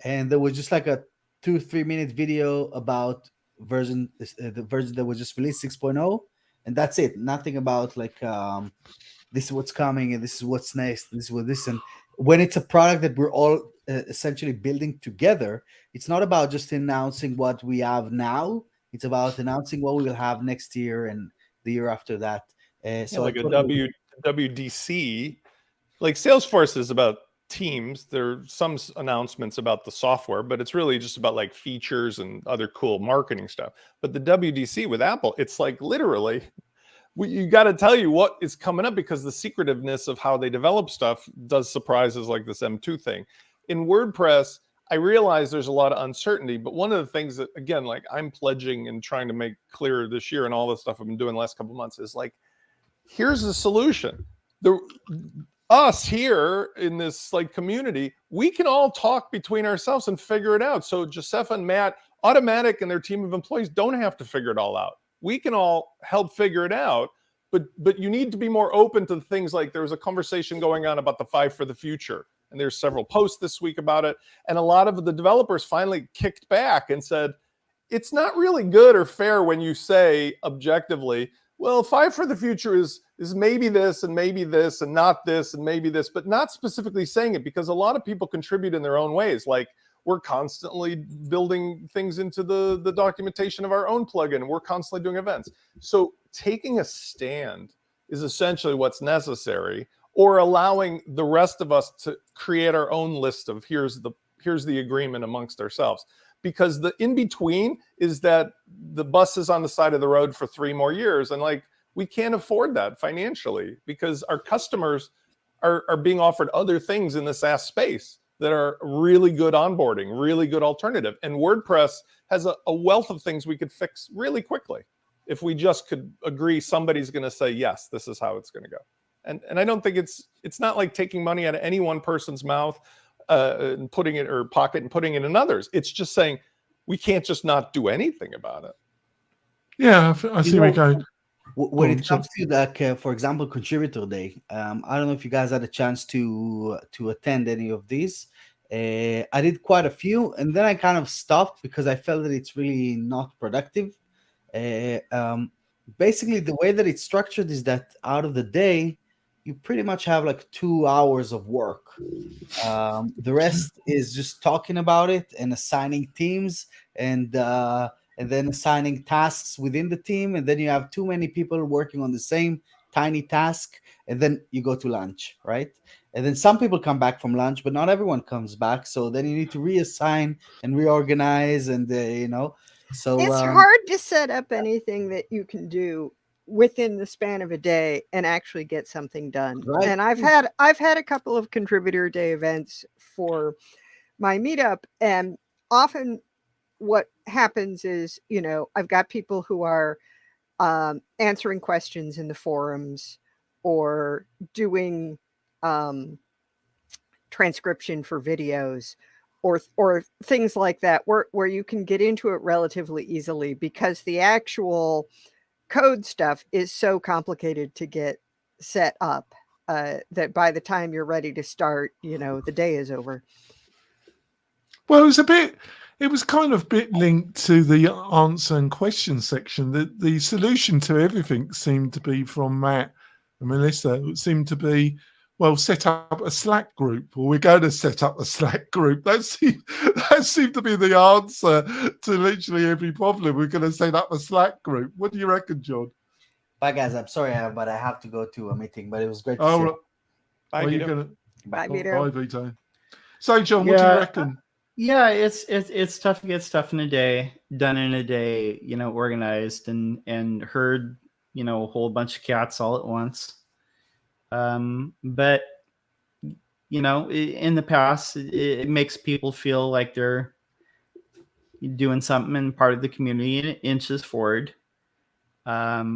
And there was just like a 2-3 minute video about the version that was just released 6.0, and that's it. Nothing about like this is what's coming, and this is what's next, this is what this. And when it's a product that we're all essentially building together, it's not about just announcing what we have now, it's about announcing what we will have next year and the year after that. So like I a totally WDC, like Salesforce is about teams. There's some announcements about the software, but it's really just about like features and other cool marketing stuff. But the WDC with Apple, it's like literally, you got to tell you what is coming up, because the secretiveness of how they develop stuff does surprises like this M2 thing. In WordPress, I realize there's a lot of uncertainty, but one of the things that, again, like I'm pledging and trying to make clear this year, and all the stuff I've been doing the last couple of months, is like, here's the solution. Us here in this like community, we can all talk between ourselves and figure it out. So Josepha and Matt, Automattic and their team of employees don't have to figure it all out. We can all help figure it out, but you need to be more open to things like there was a conversation going on about the 5 for the future. And there's several posts this week about it. And a lot of the developers finally kicked back and said, it's not really good or fair when you say objectively, well, 5 for the future is maybe this and not this and maybe this, but not specifically saying it, because a lot of people contribute in their own ways. Like, we're constantly building things into the documentation of our own plugin. We're constantly doing events. So taking a stand is essentially what's necessary, or allowing the rest of us to create our own list of here's the agreement amongst ourselves. Because the in between is that the bus is on the side of the road for 3 more years, and like, we can't afford that financially, because our customers are being offered other things in the SaaS space that are really good onboarding, really good alternative. And WordPress has a wealth of things we could fix really quickly if we just could agree somebody's going to say, yes, this is how it's going to go. And I don't think it's not like taking money out of any one person's mouth and putting it, or pocket and putting it in others. It's just saying we can't just not do anything about it. Yeah, I see where you're going. When it comes to like, for example, Contributor Day, I don't know if you guys had a chance to attend any of these. I did quite a few, and then I kind of stopped because I felt that it's really not productive. Basically, the way that it's structured is that out of the day, you pretty much have like 2 hours of work. The rest is just talking about it and assigning teams and then assigning tasks within the team. And then you have too many people working on the same tiny task. And then you go to lunch, right? And then some people come back from lunch, but not everyone comes back. So then you need to reassign and reorganize, and so it's hard to set up anything that you can do within the span of a day and actually get something done. Right. And I've had a couple of Contributor Day events for my meetup, and often what happens is, I've got people who are answering questions in the forums or doing transcription for videos or things like that, where you can get into it relatively easily, because the actual code stuff is so complicated to get set up that by the time you're ready to start, the day is over. Well, it was kind of bit linked to the answer and question section. The solution to everything seemed to be from Matt and Melissa. It seemed to be, well, set up a Slack group, or we're going to set up a Slack group. That seemed to be the answer to literally every problem. We're going to set up a Slack group. What do you reckon, John? Bye, guys. I'm sorry, but I have to go to a meeting, but it was great to see you. Bye, Vito. Bye, Vito. Bye, Vito. So, John, what do you reckon? Yeah, it's tough to get stuff in a day, done in a day, organized and heard, a whole bunch of cats all at once. But in the past, it makes people feel like they're doing something and part of the community, and it inches forward. Yeah,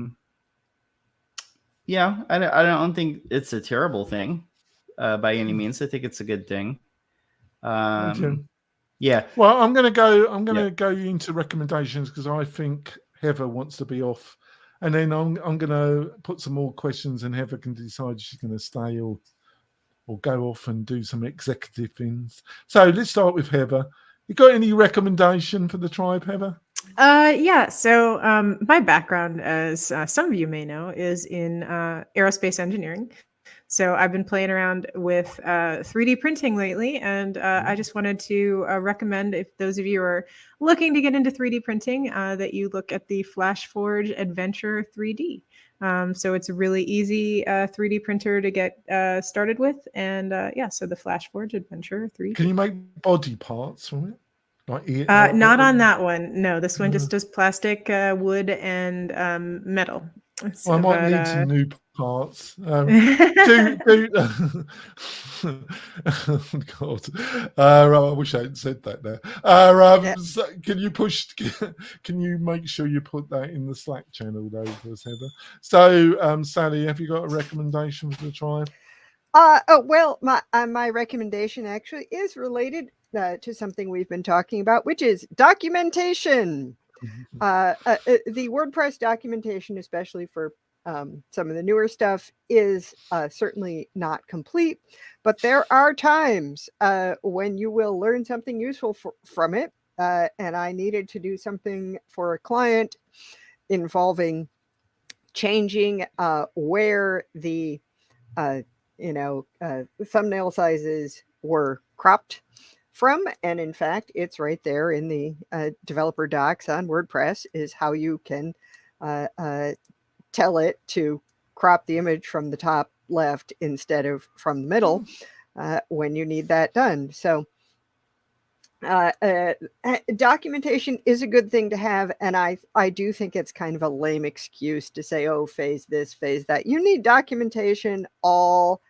I don't think it's a terrible thing by any means. I think it's a good thing. Yeah. Well, I'm going to go into recommendations, because I think Heather wants to be off, and then I'm going to put some more questions, and Heather can decide if she's going to stay or go off and do some executive things. So let's start with Heather. You got any recommendation for the tribe, Heather? Yeah. So my background, as some of you may know, is in aerospace engineering. So I've been playing around with 3D printing lately, and I just wanted to recommend, if those of you are looking to get into 3D printing, that you look at the FlashForge Adventure 3D. So it's a really easy 3D printer to get started with, and so the FlashForge Adventure 3D. Can you make body parts from it? Not on that one. No, this one just does plastic, wood, and metal. Well, I might need some new parts. Oh God! I wish I hadn't said that there. So can you make sure you put that in the Slack channel, though, for us, Heather? So, Sally, have you got a recommendation for the tribe? Well, my recommendation actually is related to something we've been talking about, which is documentation. The WordPress documentation, especially for Some of the newer stuff is certainly not complete, but there are times when you will learn something useful from it. And I needed to do something for a client involving changing where the thumbnail sizes were cropped from. And in fact, it's right there in the developer docs on WordPress is how you can tell it to crop the image from the top left instead of from the middle when you need that done. So documentation is a good thing to have, and I do think it's kind of a lame excuse to say, oh, phase this, phase that. You need documentation all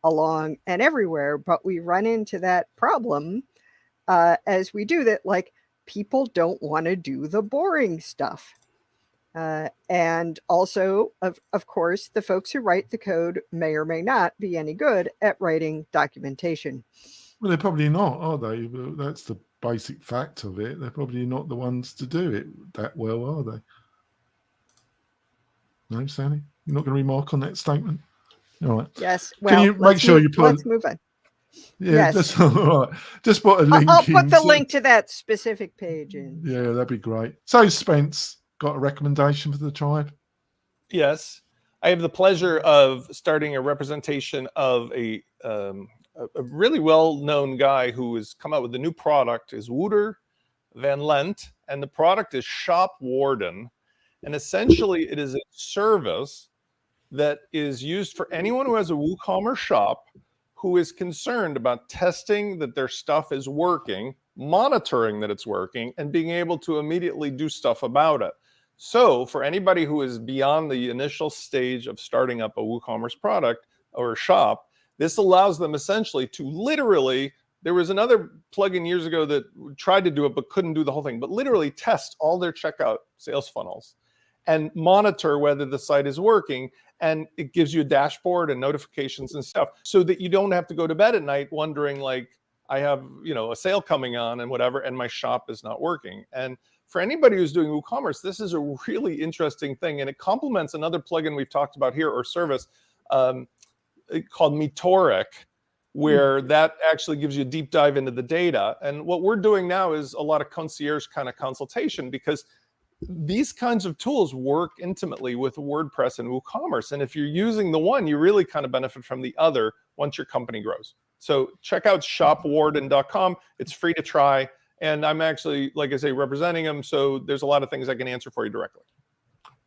along and everywhere, but we run into that problem as we do that. Like, people don't want to do the boring stuff. And also, of course, the folks who write the code may or may not be any good at writing documentation. Well, they're probably not, are they? That's the basic fact of it. They're probably not the ones to do it that well, are they? No, Sally? You're not going to remark on that statement? All right. Yes. Well, can you make sure you put... Let's move on. Yeah, yes. That's all right. Just put a link I'll in. put the link to that specific page in. Yeah, that'd be great. So, Spence, got a recommendation for the tribe? Yes. I have the pleasure of starting a representation of a really well-known guy who has come out with a new product, is Wouter van Lent, and the product is Shop Warden. And essentially, it is a service that is used for anyone who has a WooCommerce shop who is concerned about testing that their stuff is working, monitoring that it's working, and being able to immediately do stuff about it. So for anybody who is beyond the initial stage of starting up a WooCommerce product or a shop, this allows them essentially to literally, there was another plugin years ago that tried to do it but couldn't do the whole thing, but literally test all their checkout sales funnels and monitor whether the site is working. And it gives you a dashboard and notifications and stuff so that you don't have to go to bed at night wondering, like, I have, a sale coming on and whatever, and my shop is not working. And for anybody who's doing WooCommerce, this is a really interesting thing. And it complements another plugin we've talked about here, or service called Metoric, where that actually gives you a deep dive into the data. And what we're doing now is a lot of concierge kind of consultation, because these kinds of tools work intimately with WordPress and WooCommerce. And if you're using the one, you really kind of benefit from the other once your company grows. So check out shopwarden.com. It's free to try. And I'm actually, like I say, representing them. So there's a lot of things I can answer for you directly.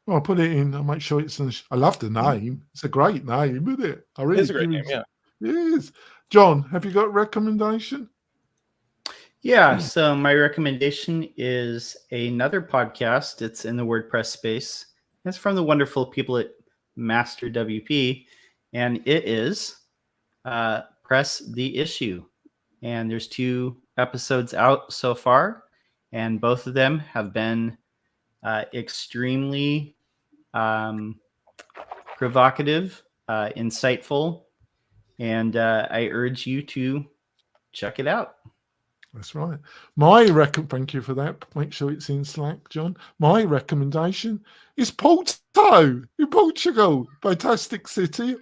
Well, I'll put it in. I'll make sure it's... I love the name. It's a great name, isn't it? I really It is a great name, yeah. It is. John, have you got a recommendation? Yeah, so my recommendation is another podcast. It's in the WordPress space. It's from the wonderful people at Master WP, and it is Press the Issue. And there's 2 episodes out so far, and both of them have been extremely provocative, insightful, and I urge you to check it out. That's right. Thank you for that. Make sure it's in Slack, John. My recommendation is Porto in Portugal. Fantastic city.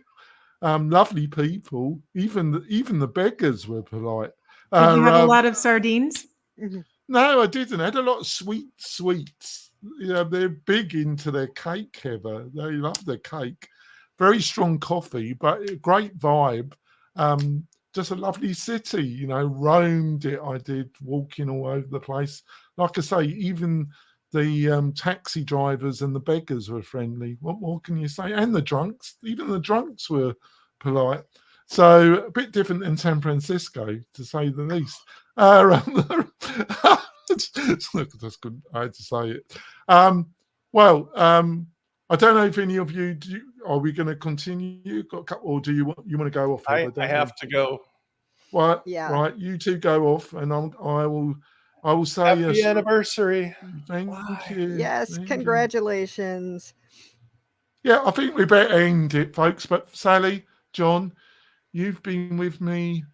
Lovely people. Even the beggars were polite. Did you have a lot of sardines? No, I didn't. I had a lot of sweets. They're big into their cake, Heather. They love their cake. Very strong coffee, but a great vibe. Just a lovely city, roamed it. I did, walking all over the place. Like I say, even the taxi drivers and the beggars were friendly. What more can you say? And the drunks, even the drunks were polite. So a bit different than San Francisco, to say the least. That's good. I had to say it. I don't know if any of you are we going to continue? Got a couple, or do you want to go off? I have to go. Right, yeah. Right. You two go off, and I will say happy anniversary. Thank you. Yes, Thank congratulations. You. Yeah, I think we better end it, folks. But Sally, John, you've been with me,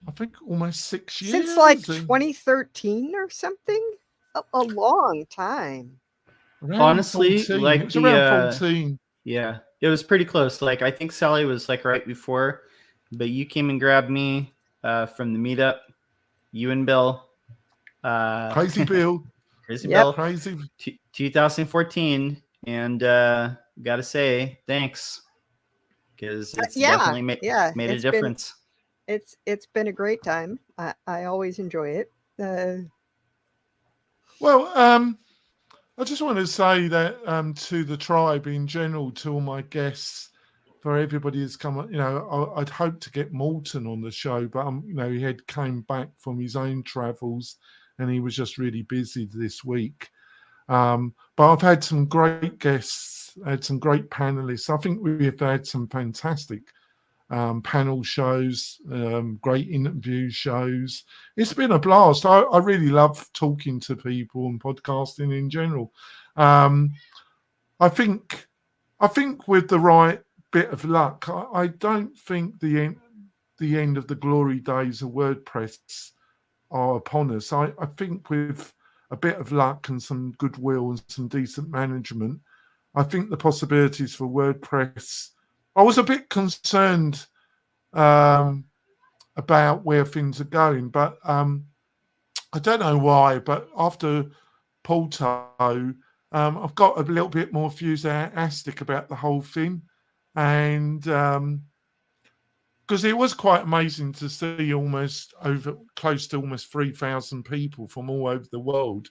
I think, almost 6 years. Since like 2013 or something. A long time. Honestly, 14. like it was around 14. Yeah, it was pretty close. Like I think Sally was like right before, but you came and grabbed me from the meetup. You and Bill. Crazy Bill. Crazy Yep. Bill. Crazy. 2014, and gotta say thanks, because it's definitely made a it's difference. It's been a great time. I always enjoy it. Well, I just want to say that to the tribe in general, to all my guests, for everybody that's come, I'd hoped to get Morton on the show, but he had came back from his own travels, and he was just really busy this week. But I've had some great guests, had some great panelists. I think we've had some fantastic panel shows, great interview shows. It's been a blast. I really love talking to people and podcasting in general. I think with the right bit of luck, I don't think the end of the glory days of WordPress are upon us. I think with a bit of luck and some goodwill and some decent management, I think the possibilities for WordPress. I was a bit concerned about where things are going, but I don't know why. But after Porto, I've got a little bit more enthusiastic about the whole thing, and because it was quite amazing to see close to almost 3,000 people from all over the world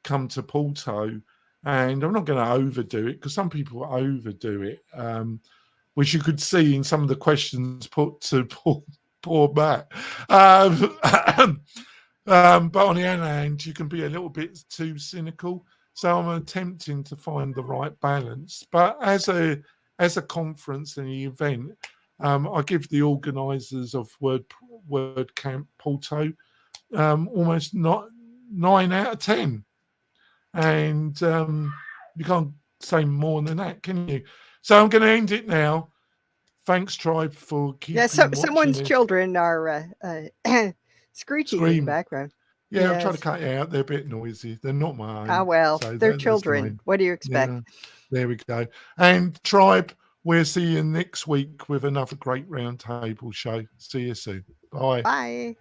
come to Porto. And I'm not going to overdo it, because some people overdo it, which you could see in some of the questions put to poor Matt. But on the other hand, you can be a little bit too cynical. So I'm attempting to find the right balance. But as a conference and an event, I give the organisers of WordCamp Porto almost 9 out of 10. And you can't say more than that, can you? So I'm going to end it now. Thanks, Tribe, for keeping someone's watching children are screeching in the background. Yeah, yes. I'm trying to cut it out. They're a bit noisy. They're not my own. Ah, well, so they're children. What do you expect? Yeah, there we go. And Tribe, we'll see you next week with another great roundtable show. See you soon. Bye. Bye.